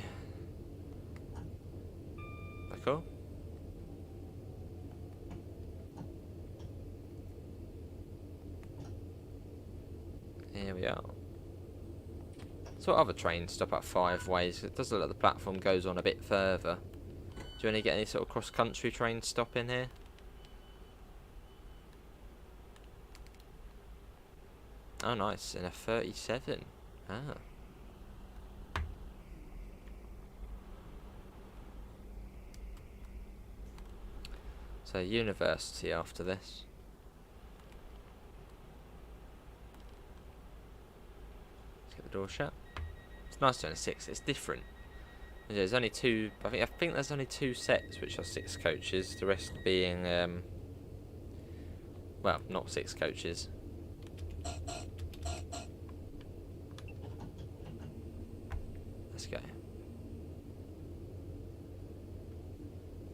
But cool. Here we are. So what other trains stop at 5 ways? It does look like the platform goes on a bit further. Do you only get any sort of cross-country trains stop in here? Oh nice, in a 37. Ah. So university after this. Let's get the door shut. It's nice doing a 6, it's different. There's only 2, I think there's only 2 sets which are 6 coaches, the rest being well, not 6 coaches. Let's go.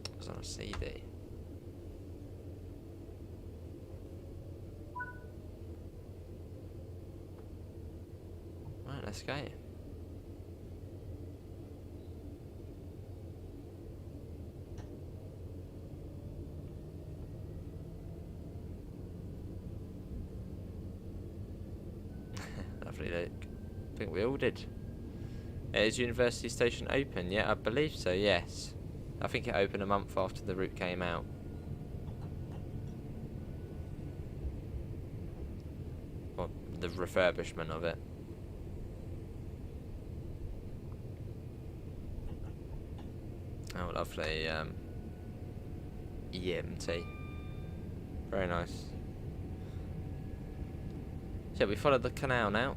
It was on a CD. Right, let's go. Lovely look. I think we all did. Is University Station open? Yeah, I believe so, yes. I think it opened a month after the route came out. Or the refurbishment of it. Oh, lovely. EMT. Very nice. So we followed the canal now.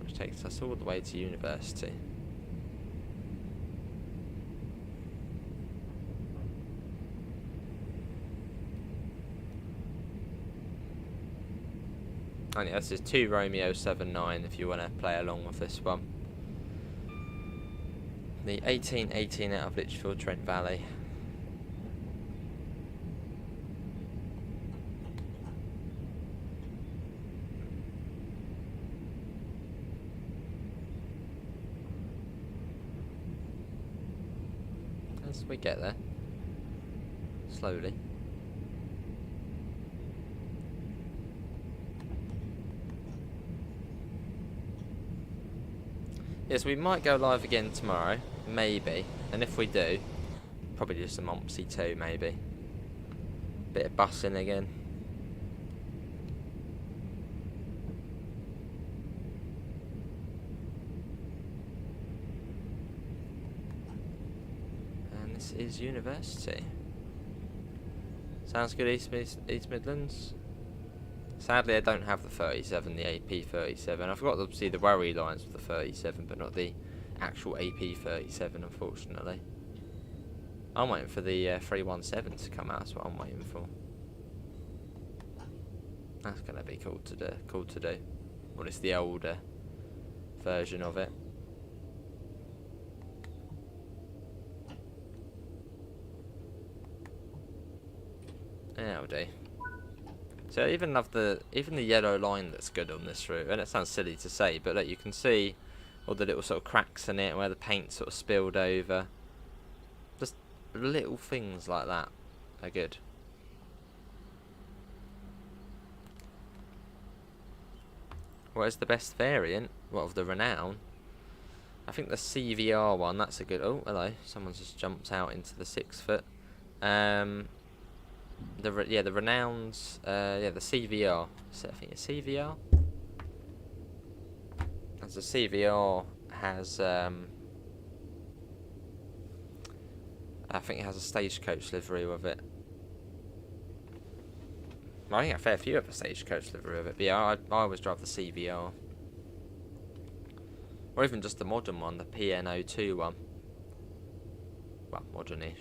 Which takes us all the way to university. And yeah, this is 2 Romeo 79 if you want to play along with this one. The 1818 out of Lichfield, Trent Valley. As we get there, slowly. Yes, we might go live again tomorrow, maybe, and if we do, probably do some Mompsy too, maybe. Bit of bussing again. And this is university. Sounds good, East Midlands. Sadly, I don't have the 37, the AP 37. I forgot to see the worry lines for the 37, but not the actual AP 37, unfortunately. I'm waiting for the 317 to come out. That's what I'm waiting for. That's gonna be cool to do. Well, it's the older version of it. Yeah, will do. So I even love the yellow line that's good on this route, and it sounds silly to say, but like, you can see all the little sort of cracks in it where the paint sort of spilled over. Just little things like that are good. What is the best variant? What, of the Renown? I think the CVR one, that's a good... Oh, hello. Someone's just jumped out into the 6 foot. The renowned... the CVR. So I think it's CVR. As the CVR has... I think it has a stagecoach livery with it. I think a fair few have a stagecoach livery with it. But yeah, I always drive the CVR. Or even just the modern one, the PN02 one. Well, modern-ish.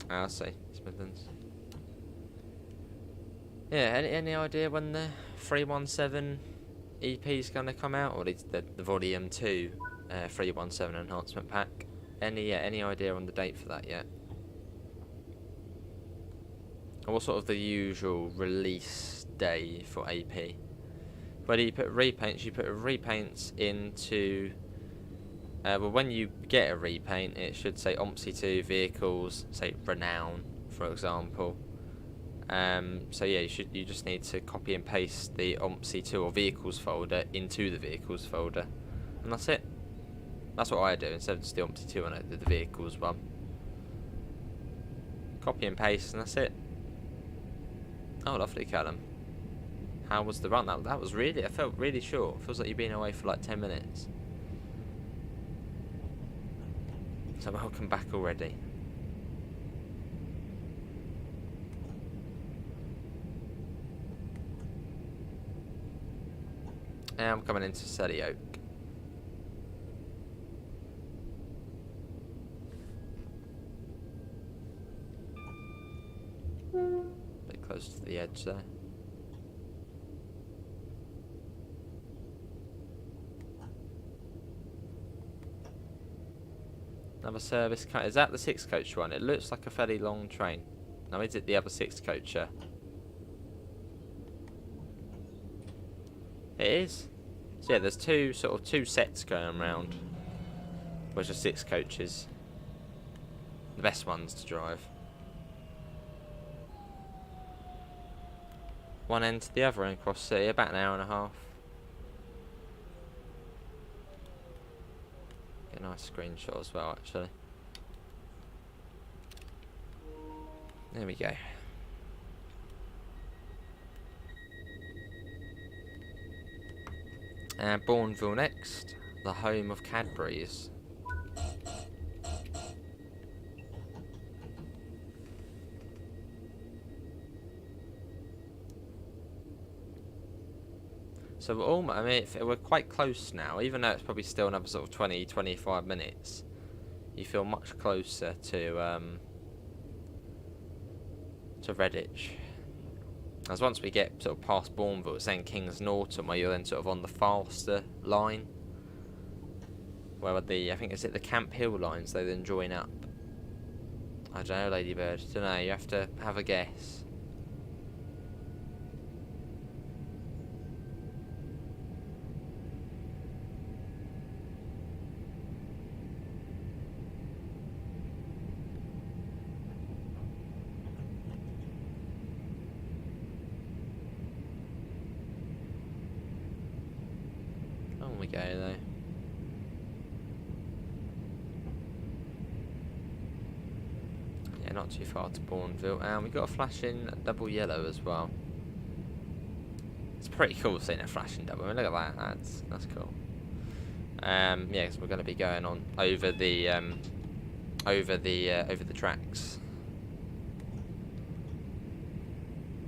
I see. Midlands. Yeah, any idea when the 317 EP is going to come out? Or the Volume 2 317 enhancement pack? Any idea on the date for that yet? Or what sort of the usual release day for AP? Whether you put repaints into... well, when you get a repaint, it should say OMSI2 vehicles, say Renown, for example. So yeah, you just need to copy and paste the OMSI2 or vehicles folder into the vehicles folder, and that's it. That's what I do instead of just the OMSI2 one. I did the vehicles one. Copy and paste, and that's it. Oh, lovely, Callum. How was the run? That was really. I felt really short. Feels like you've been away for like 10 minutes. So welcome back already. And I'm coming into Selly Oak. Bit close to the edge there. Another service car. Is that the 6 coach one? It looks like a fairly long train. Now is it the other 6 coacher? It is. So yeah, there's two sets going around, which are 6 coaches. The best ones to drive. One end to the other end across city, about an hour and a half. Get a nice screenshot as well, actually. There we go. And Bourneville next, the home of Cadbury's. So we're almost, I mean, we're quite close now, even though it's probably still another sort of 20-25 minutes. You feel much closer to Redditch. As once we get sort of past Bourneville, it's then Kings Norton, where you're then sort of on the faster line. Where I think it's at the Camp Hill lines, they then join up. I don't know, Ladybird. Don't know, you have to have a guess. On we go though. Yeah, not too far to Bourneville, and we got a flashing double yellow as well. It's pretty cool seeing a flashing double. I mean, look at that. That's cool. Yeah, because we're going to be going on over the tracks,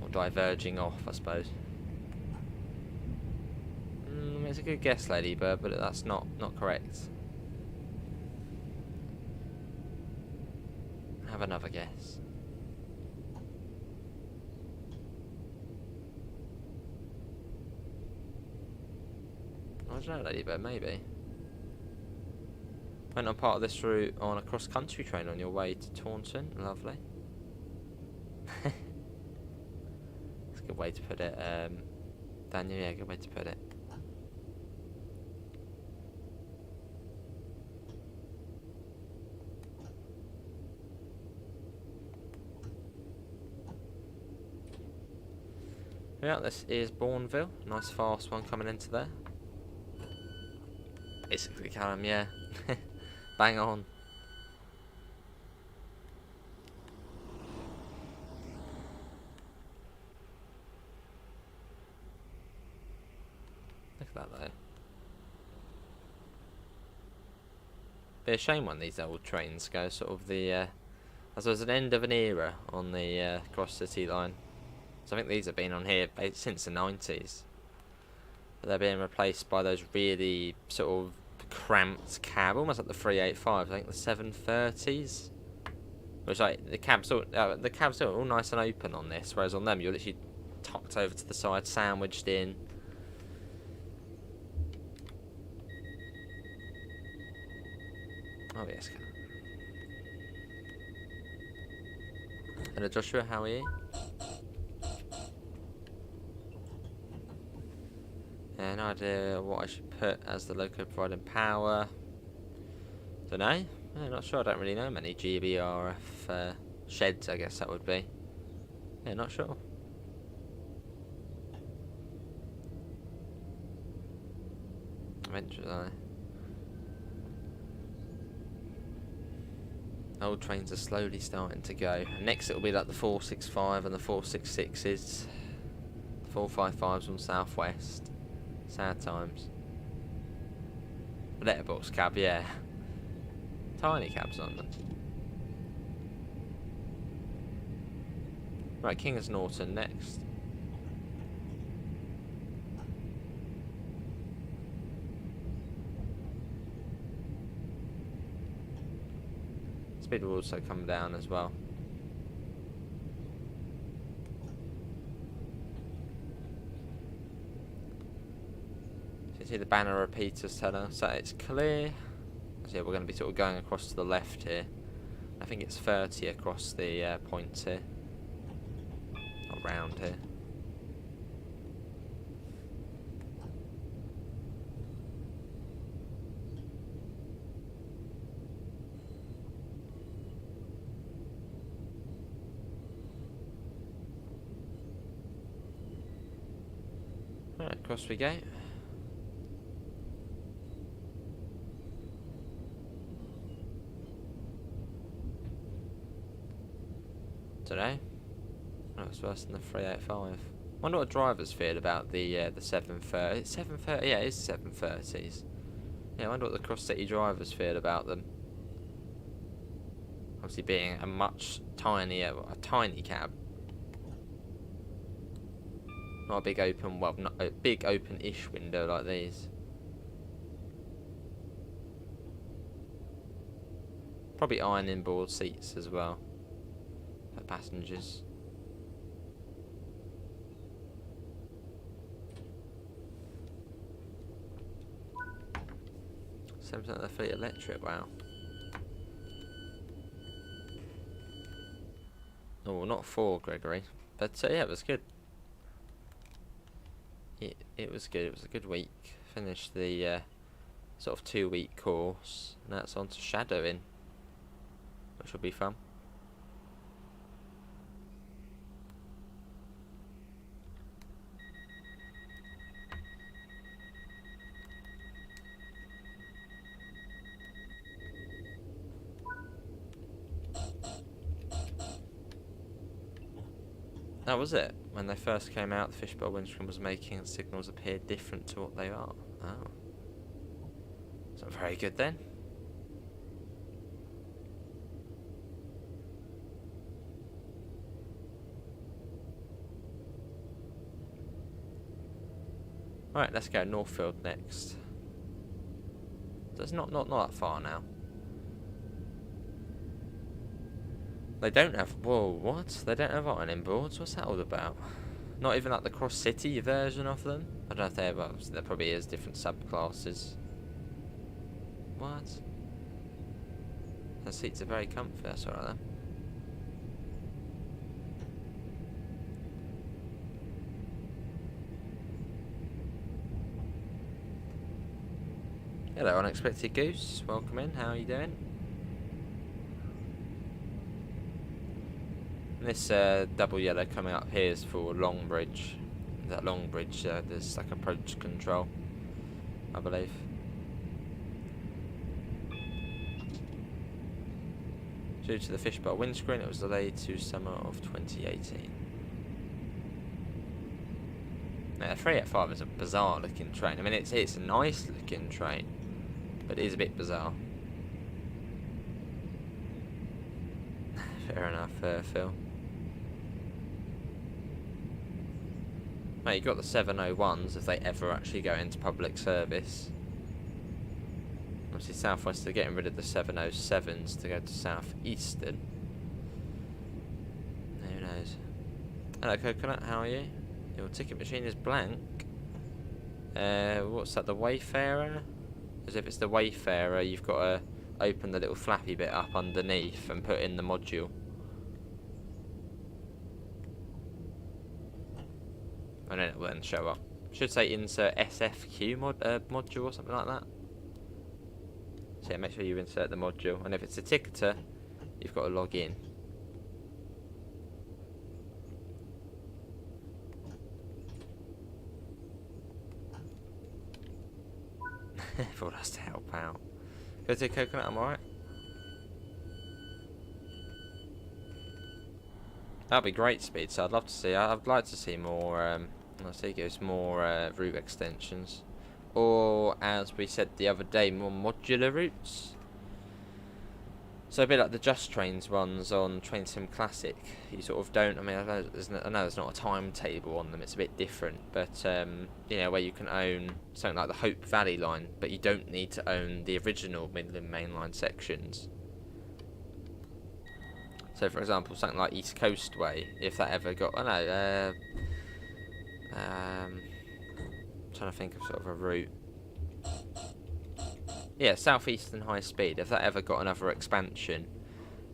or diverging off, I suppose. It's a good guess, Ladybird, but that's not correct. Have another guess. I don't know, Ladybird, maybe. Went on part of this route on a cross-country train on your way to Taunton. Lovely. That's a good way to put it. Daniel, yeah, good way to put it. Yeah, this is Bourneville. Nice fast one coming into there. Basically, Callum, yeah. Bang on. Look at that though. Be a shame when these old trains go sort of the, as there was an end of an era on the cross city line. So I think these have been on here since the 90s. But they're being replaced by those really sort of cramped cab, almost like the 385s, I think the 730s. Which like the cabs are all nice and open on this, whereas on them you're literally tucked over to the side, sandwiched in. Oh yes. Hello Joshua, how are you? No idea what I should put as the loco providing power. Don't know. Yeah, not sure. I don't really know many GBRF sheds. I guess that would be. Yeah, not sure. Eventually. Old trains are slowly starting to go. Next it'll be like the 465 and the 466s. The 455s on South West. Sad times. Letterbox cab, yeah. Tiny cabs on them. Right, Kings Norton next. Speed will also come down as well. So you see the banner repeaters telling us that it's clear. So yeah, we're going to be sort of going across to the left here. I think it's 30 across the points here. Not round here. Right, across we go. Today, it's worse than the 385. Wonder what drivers feel about the 730. It's 730. Yeah, it is 730s. Yeah, I wonder what the cross city drivers feel about them. Obviously, being a much tinier, a tiny cab, not a big open, well, not a big open-ish window like these. Probably ironing board seats as well. Passengers. 7% of the fleet electric, wow. Oh, not 4, Gregory. But yeah, it was good. It was good. It was a good week. Finished the sort of 2-week course. Now it's on to shadowing, which will be fun. That was it. When they first came out, the fishbowl windscreen was making signals appear different to what they are. Oh. It's not very good then. Alright, let's go Northfield next. So it's not that far now. They don't have... Whoa, what? They don't have ironing boards? What's that all about? Not even like the cross-city version of them? I don't know if they have... Well, there probably is different subclasses. What? The seats are very comfy, that's alright then. Hello, Unexpected Goose. Welcome in. How are you doing? This double yellow coming up here is for Longbridge. that long bridge, there's like approach control, I believe. Due to the fishbowl windscreen, it was delayed to summer of 2018. Now, the 385 is a bizarre looking train. I mean, it's a nice looking train, but it is a bit bizarre. Fair enough, Phil. Now, you've got the 701s if they ever actually go into public service. Obviously, South West are getting rid of the 707s to go to South Eastern. Who knows? Hello, Coconut, how are you? Your ticket machine is blank. What's that, the Wayfarer? As if it's the Wayfarer, you've got to open the little flappy bit up underneath and put in the module. And then it will then show up. Should say insert SFQ module or something like that. So yeah, make sure you insert the module, and if it's a ticketer, you've got to log in. Everyone has to help out. Go to Coconut, I'm alright. That'd be great speed, so I'd love to see. I'd like to see more. Let's see, gives more route extensions. Or, as we said the other day, more modular routes. So a bit like the Just Trains ones on Train Sim Classic. You sort of don't, I mean, I know there's not a timetable on them, it's a bit different. But, you know, where you can own something like the Hope Valley line, but you don't need to own the original Midland Main Line sections. So, for example, something like East Coast Way, if that ever got, trying to think of sort of a route. Yeah, Southeastern High Speed. If that ever got another expansion,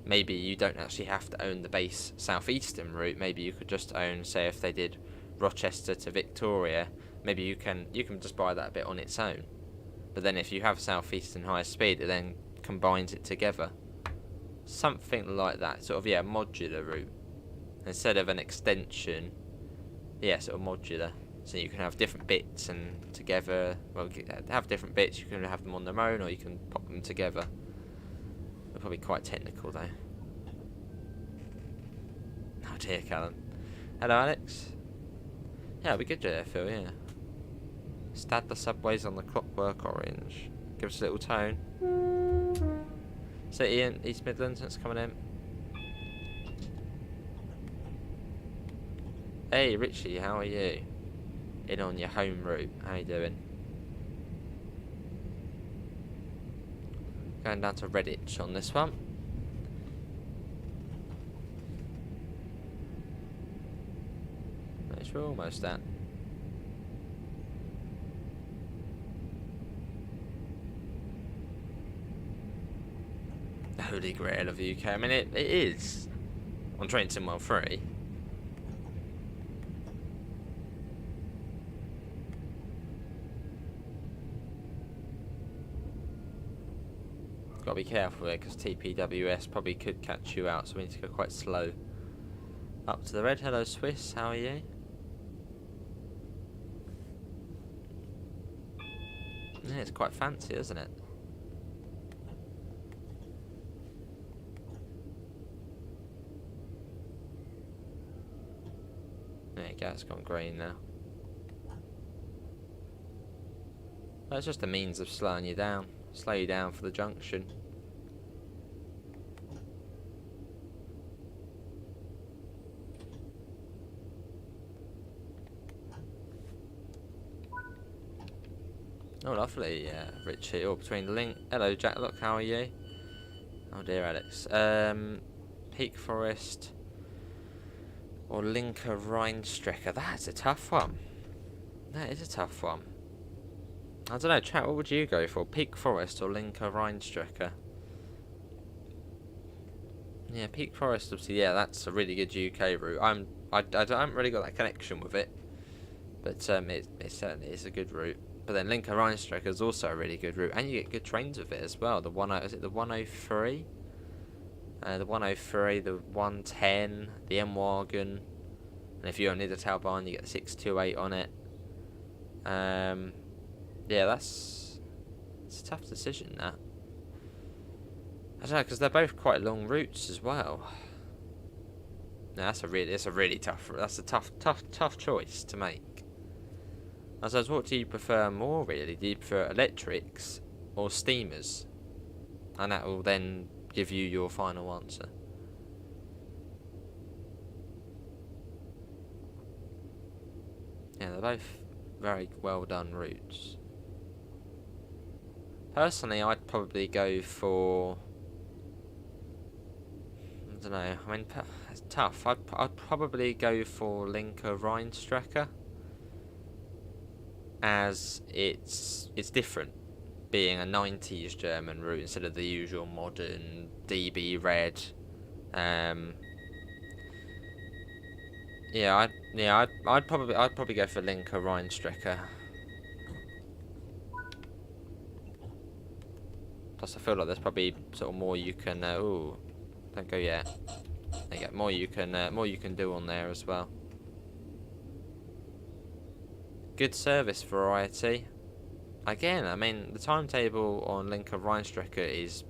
maybe you don't actually have to own the base Southeastern route. Maybe you could just own, say, if they did Rochester to Victoria, maybe you can just buy that bit on its own. But then if you have Southeastern High Speed, it then combines it together. Something like that, sort of, yeah, modular route. Instead of an extension, yeah, sort of modular. So you can have different bits and together, well, have different bits, you can have them on their own or you can pop them together. They're probably quite technical though. Oh dear, Callum. Hello, Alex. Yeah, it'll be good there, Phil, yeah. Stad the subways on the clockwork orange. Give us a little tone. So Ian, East Midlands, that's coming in. Hey Richie, how are you? In on your home route, how you doing? Going down to Redditch on this one. Which we're almost at. The holy grail of the UK. I mean, it is on Train Sim 1-3. Got to be careful there because TPWS probably could catch you out, so we need to go quite slow. Up to the red. Hello Swiss, how are you? Yeah, it's quite fancy, isn't it? There you go, it's gone green now. Well, it's just a means of slowing you down. Slow you down for the junction. Oh, lovely, Richie. Or between the link. Hello, Jack. Look, how are you? Oh dear, Alex. Peak Forest or Linker Rheinstrecke. That's a tough one. That is a tough one. I don't know, chat, what would you go for? Peak Forest or Linker Rheinstrecke? Yeah, Peak Forest, obviously, yeah, that's a really good UK route. I haven't really got that connection with it, but it certainly is a good route. But then Linker Rheinstrecke is also a really good route, and you get good trains with it as well. The 10, is it the 103? The 103, the 110, the M-Wagon, And if you're on Niedertalbahn, you get the 628 on it. Yeah, it's a tough decision, that. I don't know, because they're both quite long routes as well. No, that's a really tough choice to make. I suppose, what do you prefer more, really? Do you prefer electrics or steamers? And that will then give you your final answer. Yeah, they're both very well done routes. Personally, I'd probably go for... I don't know. I mean, it's tough. I'd probably go for Linker Rheinstrecke, as it's different, being a 90s German route instead of the usual modern DB red. Yeah, I'd probably go for Linker Rheinstrecke. Plus, I feel like there's probably sort of more you can. Ooh, don't go yet. There you go. More you can do on there as well. Good service variety. Again, I mean, the timetable on Linker Rheinstrecke is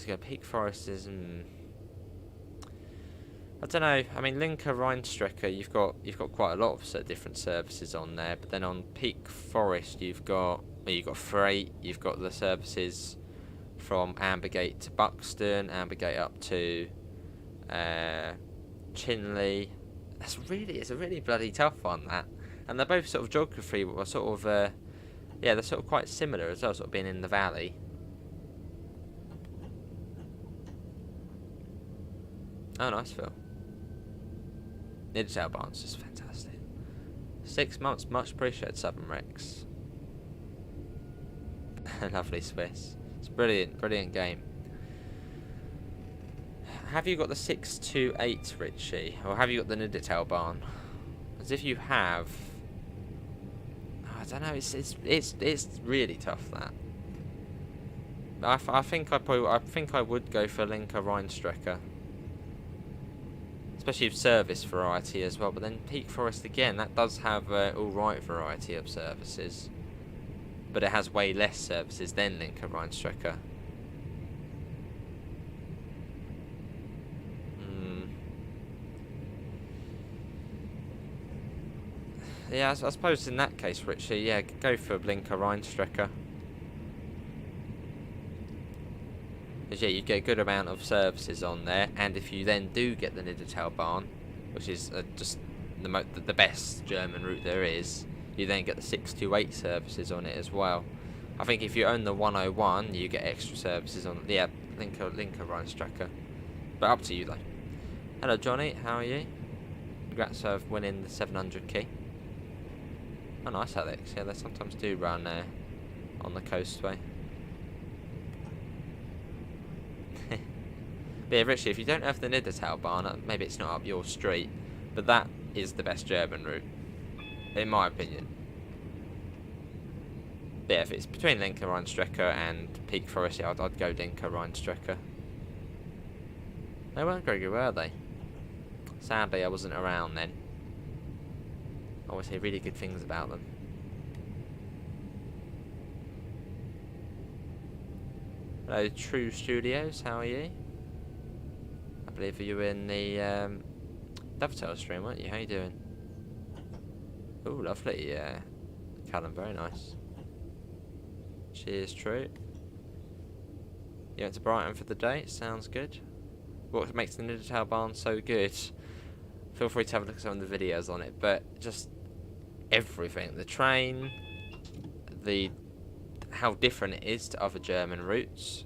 going. Peak Forest is. I don't know. I mean, Linker Rheinstrecke, you've got quite a lot of different services on there, but then on Peak Forest, you've got freight. You've got the services from Ambergate to Buxton, Ambergate up to Chinley. It's a really bloody tough one, that. And they're both sort of geography, but sort of yeah, they're sort of quite similar as well, sort of being in the valley. Oh, nice, Phil. Niedertalbahn's just fantastic. 6 months, much appreciated, Southern Rex. Lovely Swiss. It's brilliant game. Have you got the 628, Richie? Or have you got the Niedertalbahn? As if you have... I don't know, it's really tough, that. I think I would go for Linker Rheinstrecke. Especially with service variety as well, but then Peak Forest again, that does have alright variety of services, but it has way less services than Linker Rheinstrecke. Yeah, I suppose in that case, Richie, yeah, go for Linker Rheinstrecke. Because yeah, you get a good amount of services on there, and if you then do get the Niedertalbahn, which is just the best German route there is, you then get the 628 services on it as well. I think if you own the 101, you get extra services on Linker Rheinstrecke. But up to you though. Hello Johnny, how are you? Congrats for winning the 700 key. Oh nice, Alex. Yeah, they sometimes do run on the coastway. But yeah, Richie, if you don't have the Niedertalbahn, maybe it's not up your street, but that is the best German route, in my opinion. But yeah, if it's between Linker Rheinstrecke and Peak Forest, yeah, I'd go Linker Rheinstrecke. They weren't very good, were they? Sadly, I wasn't around then. I always hear really good things about them. Hello, True Studios, how are you? I believe you were in the Dovetail stream, weren't you? How you doing? Oh, lovely, Callum, very nice. Cheers, True. You went to Brighton for the day, sounds good. What makes the Niedertalbahn so good? Feel free to have a look at some of the videos on it, but just everything. The train, how different it is to other German routes.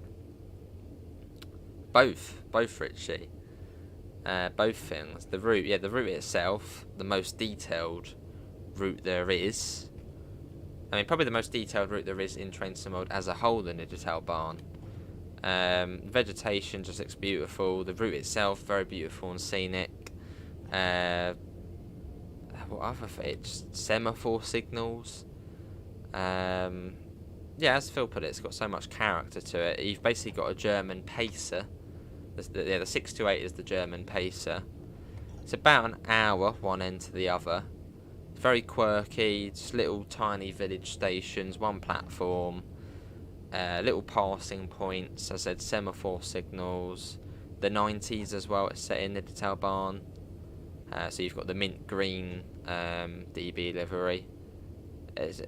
Both Richie. Both things. The route itself, the most detailed route there is. I mean, probably the most detailed route there is in Train Sim World as a whole, the Niedertalbahn. Vegetation just looks beautiful. The route itself, very beautiful and scenic. What other things? Semaphore signals. Yeah, as Phil put it, it's got so much character to it. You've basically got a German pacer. The 628 is the German pacer. It's about an hour one end to the other. It's very quirky, just little tiny village stations, one platform, little passing points, as I said, semaphore signals, the 90s as well, it's set in Nidderdale Barn. So you've got the mint green DB livery. It's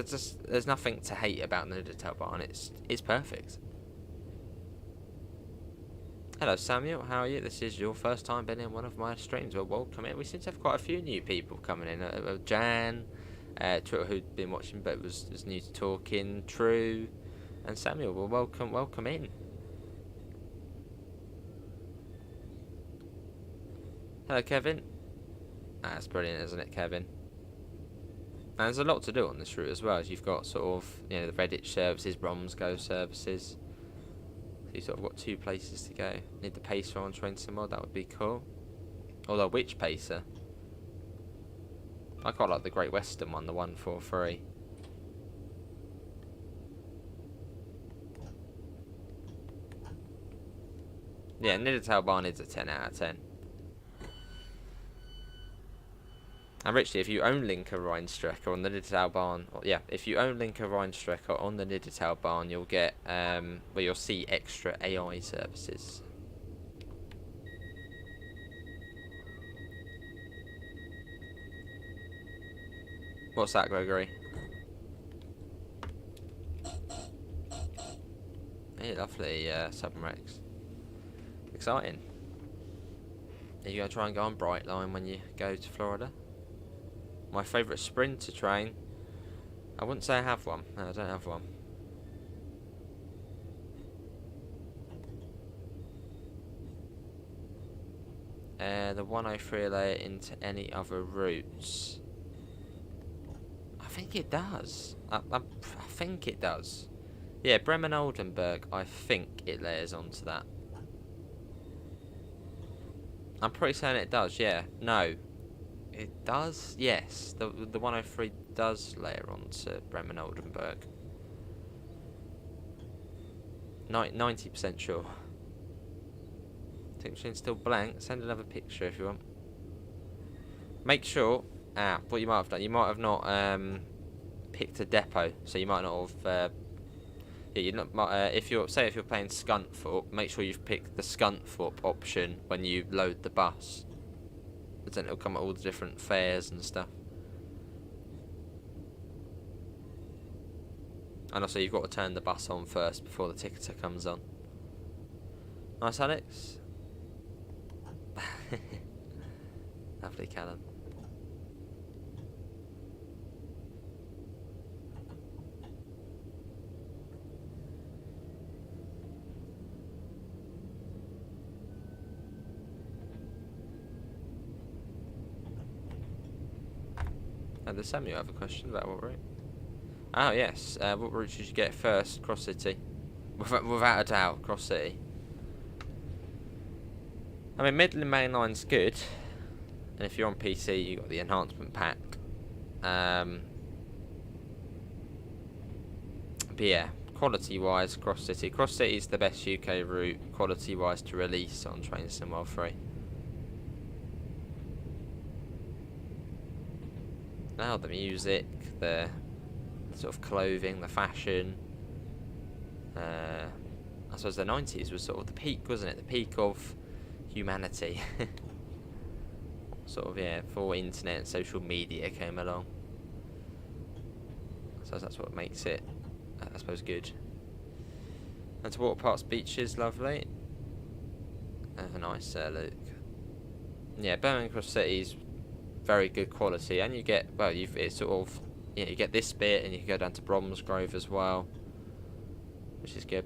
just, there's nothing to hate about Nidderdale Barn, it's perfect. Hello Samuel, how are you? This is your first time being in one of my streams. Well, welcome in. We seem to have quite a few new people coming in. Jan, Twitter, who'd been watching but was new to talking, True, and Samuel. Well, welcome in. Hello Kevin. That's brilliant, isn't it, Kevin? And there's a lot to do on this route as well, as you've got sort of, you know, the Redditch services, Bromsgo services. So you've sort of got 2 places to go. Need the pacer on train some more, that would be cool. Although, which pacer? I quite like the Great Western one, the 143. Yeah, Nidderdale Barn is a 10 out of 10. And Richie, if you own Linker Rheinstrecker on the Nidderdale Barn, if you own Linker Rheinstrecker on the Nidderdale Barn, you'll get, well, you'll see extra AI services. What's that, Gregory? Hey, lovely, Sutton Rex. Exciting. Are you going to try and go on Brightline when you go to Florida? My favourite sprinter train. I wouldn't say I have one. No, I don't have one. The 103 layer into any other routes. I think it does. I think it does. Yeah, Bremen Oldenburg, I think it layers onto that. I'm pretty certain it does, yeah. No. It does? Yes. The 103 does layer onto Bremen Oldenburg. 90% sure. Tick machine's still blank. Send another picture if you want. Make sure. What you might have done. You might have not picked a depot, so you might not have. Yeah, you not. If you're playing Scunthorpe, make sure you've picked the Scunthorpe option when you load the bus. Then it'll come at all the different fares and stuff. And also you've got to turn the bus on first before the ticketer comes on. Nice, Alex. Lovely, Callum. Does Samuel have a question about what route? Oh yes, what route should you get first? Cross City. Without a doubt, Cross City. I mean, Midland Main Line's good. And if you're on PC, you got the enhancement pack. But yeah, quality-wise, Cross City. Cross City's the best UK route, quality-wise, to release on Train Sim World 3. Now the music, the sort of clothing, the fashion. I suppose the 90s was sort of the peak, wasn't it? The peak of humanity. Sort of, yeah, before internet and social media came along. So that's what makes it, I suppose, good. And to Water Parks Beaches, lovely. Nice, Luke. Yeah, Birmingham Cross City's very good quality, and you get, well, it's sort of, you know, you get this bit, and you can go down to Bromsgrove as well, which is good.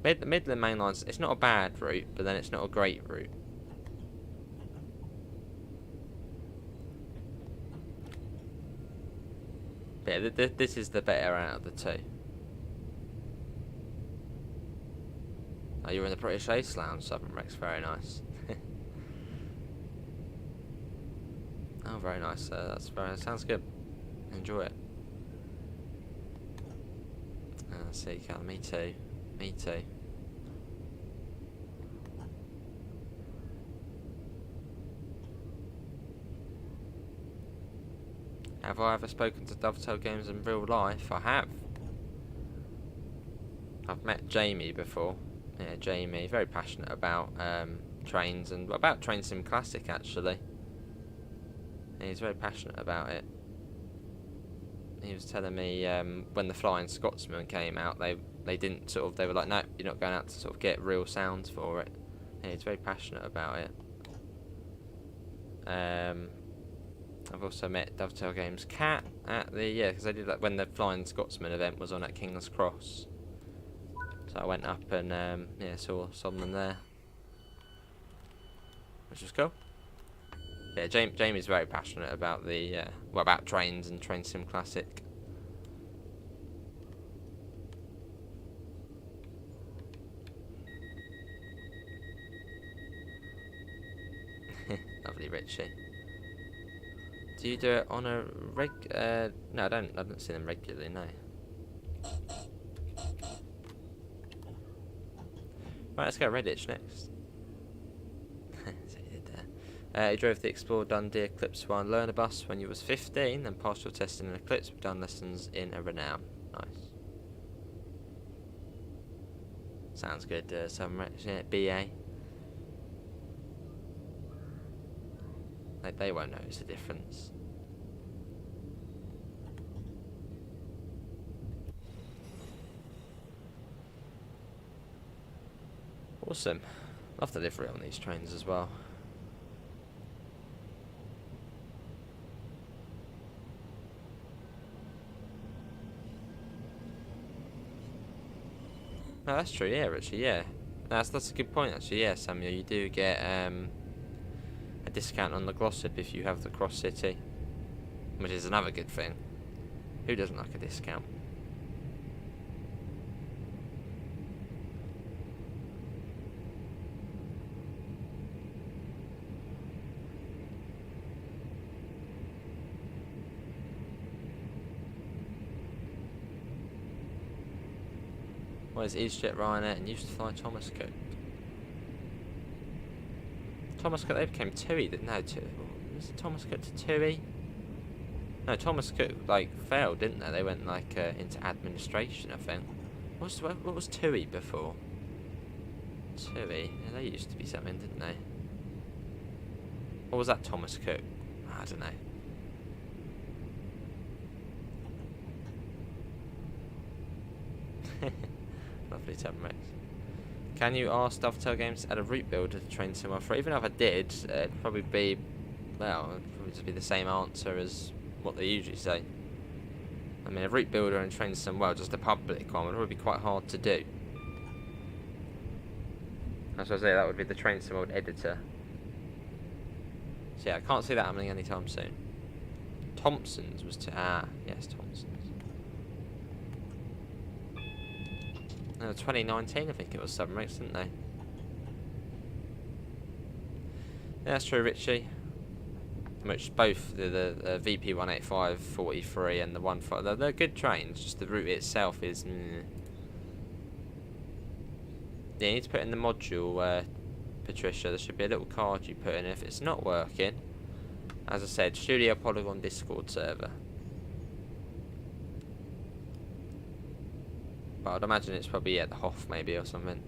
Midland Main Line's, it's not a bad route, but then it's not a great route. But yeah, this is the better out of the two. Oh, you're in the British Ace Lounge, Sutton Rex, very nice. Oh, very nice. That's very nice. Sounds good. Enjoy it. Let's see, Cal. Me too. Me too. Have I ever spoken to Dovetail Games in real life? I have. I've met Jamie before. Yeah, Jamie, very passionate about trains and about Train Sim Classic actually. Yeah, he's very passionate about it. He was telling me when the Flying Scotsman came out, they didn't sort of, they were like, no, you're not going out to sort of get real sounds for it. Yeah, he's very passionate about it. I've also met Dovetail Games Cat at the, because they did that when the Flying Scotsman event was on at King's Cross. So I went up and saw them there, which was cool. Yeah, Jamie's very passionate about the about trains and Train Sim Classic. Lovely Richie. Do you do it on a no, I don't see them regularly, no. Right, let's go Redditch next. So you did there. You drove the Explorer Dundee Eclipse 1 learner bus when you was 15, then passed your test in an Eclipse, done lessons in a Renown. Nice. Sounds good, some BA. They won't notice the difference. Awesome. Love the livery on these trains as well. No, that's true, yeah, Richie, yeah. That's a good point, actually, yeah, Samuel. You do get a discount on the Glossip if you have the Cross City, which is another good thing. Who doesn't like a discount? What is EasyJet, Ryanair, and used to fly Thomas Cook? Thomas Cook, they became TUI, didn't they? Was it Thomas Cook to TUI? No, Thomas Cook, like, failed, didn't they? They went, like, into administration, I think. What was TUI before? TUI? Yeah, they used to be something, didn't they? Or was that Thomas Cook? I don't know. Lovely Rex. Can you ask Dovetail Games to add a route builder to Train Sim offer? Even if I did, it'd probably be, well, it'd probably just be the same answer as what they usually say. I mean, a route builder and Train Sim, well, just a public one would probably be quite hard to do. As I say, that would be the Train Sim editor. So yeah, I can't see that happening anytime soon. Thompson's was yes, Thompson's. 2019, I think it was Sutton Coldfield, didn't they? Yeah, that's true, Richie. Which both the VP 185 43 and the 15, they're good trains. Just the route itself is. Yeah, you need to put in the module, Patricia. There should be a little card you put in. If it's not working, as I said, Studio Polygon Discord server. But I'd imagine it's probably at the Hoff maybe or something.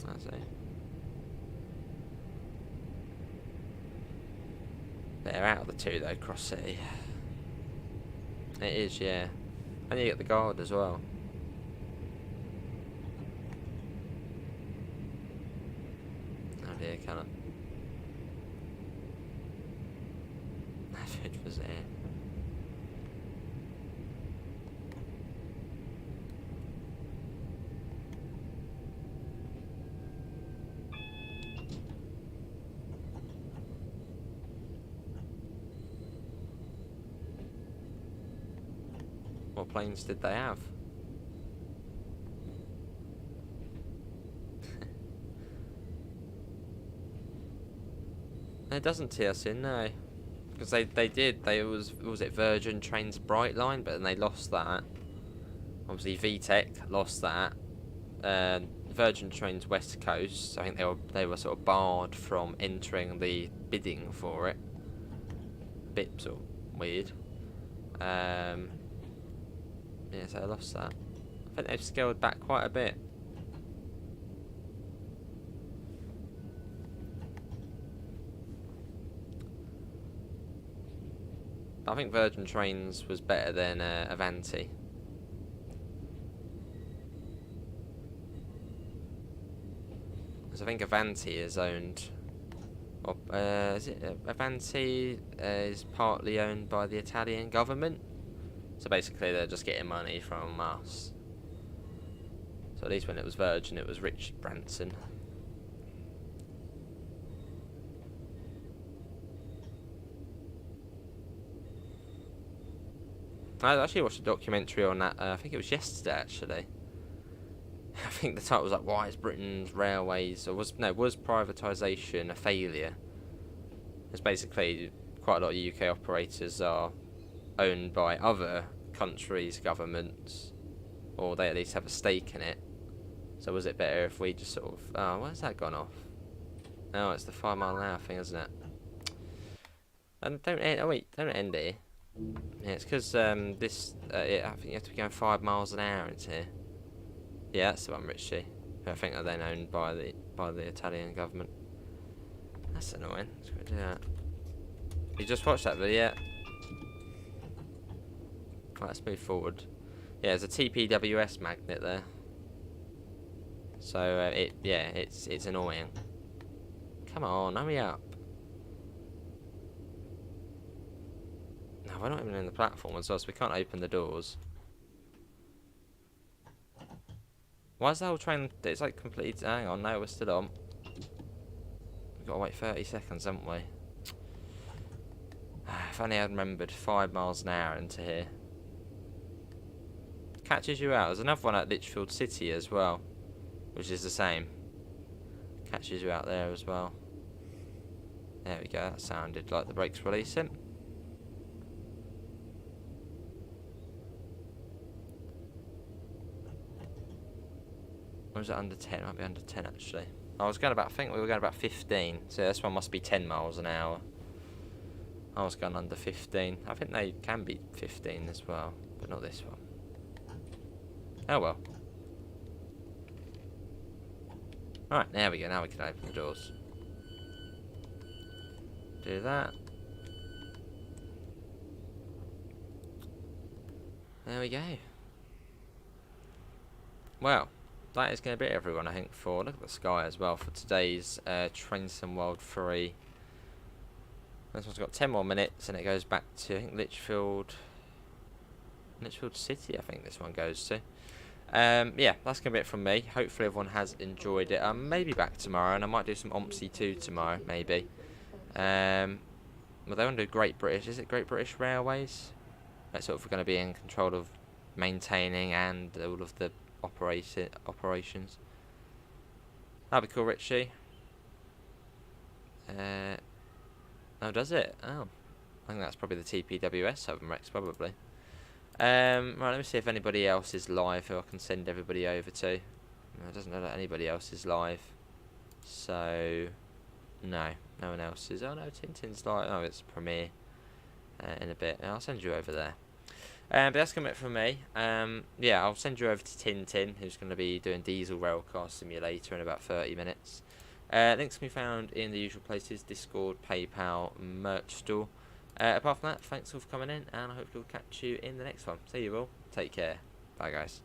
I see. They're out of the two though, Cross City. It is, yeah. And you get the guard as well. Oh dear, Callum. It was there. What planes did they have? It doesn't tee us in, no. Because was it Virgin Trains Brightline, but then they lost that. Obviously VTech lost that. Virgin Trains West Coast. I think they were sort of barred from entering the bidding for it. Bit sort of weird. Yeah, so I lost that. I think they've scaled back quite a bit. I think Virgin Trains was better than Avanti. Because I think Avanti is owned, or is it Avanti is partly owned by the Italian government. So basically, they're just getting money from us. So at least when it was Virgin, it was Richard Branson. I actually watched a documentary on that. I think it was yesterday, actually. I think the title was like, "Why is Britain's railways, or was privatisation a failure?" It's basically quite a lot of UK operators are owned by other countries' governments, or they at least have a stake in it. So was it better if we just sort of... Oh, where's that gone off? Oh, it's the 5 mile an hour thing, isn't it? And don't end... Oh wait, don't end it. Yeah, it's because I think you have to be going 5 miles an hour into here. Yeah, that's the one, Richie. I think they're then owned by the Italian government. That's annoying. Let's go do that. You just watched that video? Right, let's move forward. Yeah, there's a TPWS magnet there. So it's annoying. Come on, hurry up. No, we're not even in the platform as well, so we can't open the doors. Why is the whole train... It's like completely... Hang on, no, we're still on. We've got to wait 30 seconds, haven't we? If only I'd remembered 5 miles an hour into here. Catches you out. There's another one at Lichfield City as well, which is the same. Catches you out there as well. There we go, that sounded like the brakes releasing. Or is it under 10? It might be under 10 actually. I think we were going about 15, so this one must be 10 miles an hour. I was going under 15. I think they can be 15 as well, but not this one. Oh well. Alright, there we go. Now we can open the doors. Do that. There we go. Well, that is going to be it, everyone, I think, for... Look at the sky as well for today's Trainson World 3. This one's got 10 more minutes and it goes back to, I think, Lichfield City, I think this one goes to. Yeah, that's going to be it from me. Hopefully everyone has enjoyed it. I'm maybe back tomorrow, and I might do some OMSI 2 tomorrow, maybe. Well, they want to do Great British. Is it Great British Railways? That's sort of going to be in control of maintaining and all of the operations. That'd be cool, Richie. Oh, does it? Oh, I think that's probably the TPWS Southern Rex, probably. Right, let me see if anybody else is live who I can send everybody over to. No, it doesn't know that anybody else is live. So, no one else is. Oh no, Tintin's live. Oh, it's Premiere in a bit. I'll send you over there. But that's going to be it from me. Yeah, I'll send you over to Tintin, who's going to be doing Diesel Railcar Simulator in about 30 minutes. Links can be found in the usual places: Discord, PayPal, merch store. Apart from that, thanks all for coming in, and I hope we'll catch you in the next one. See you all. Take care. Bye, guys.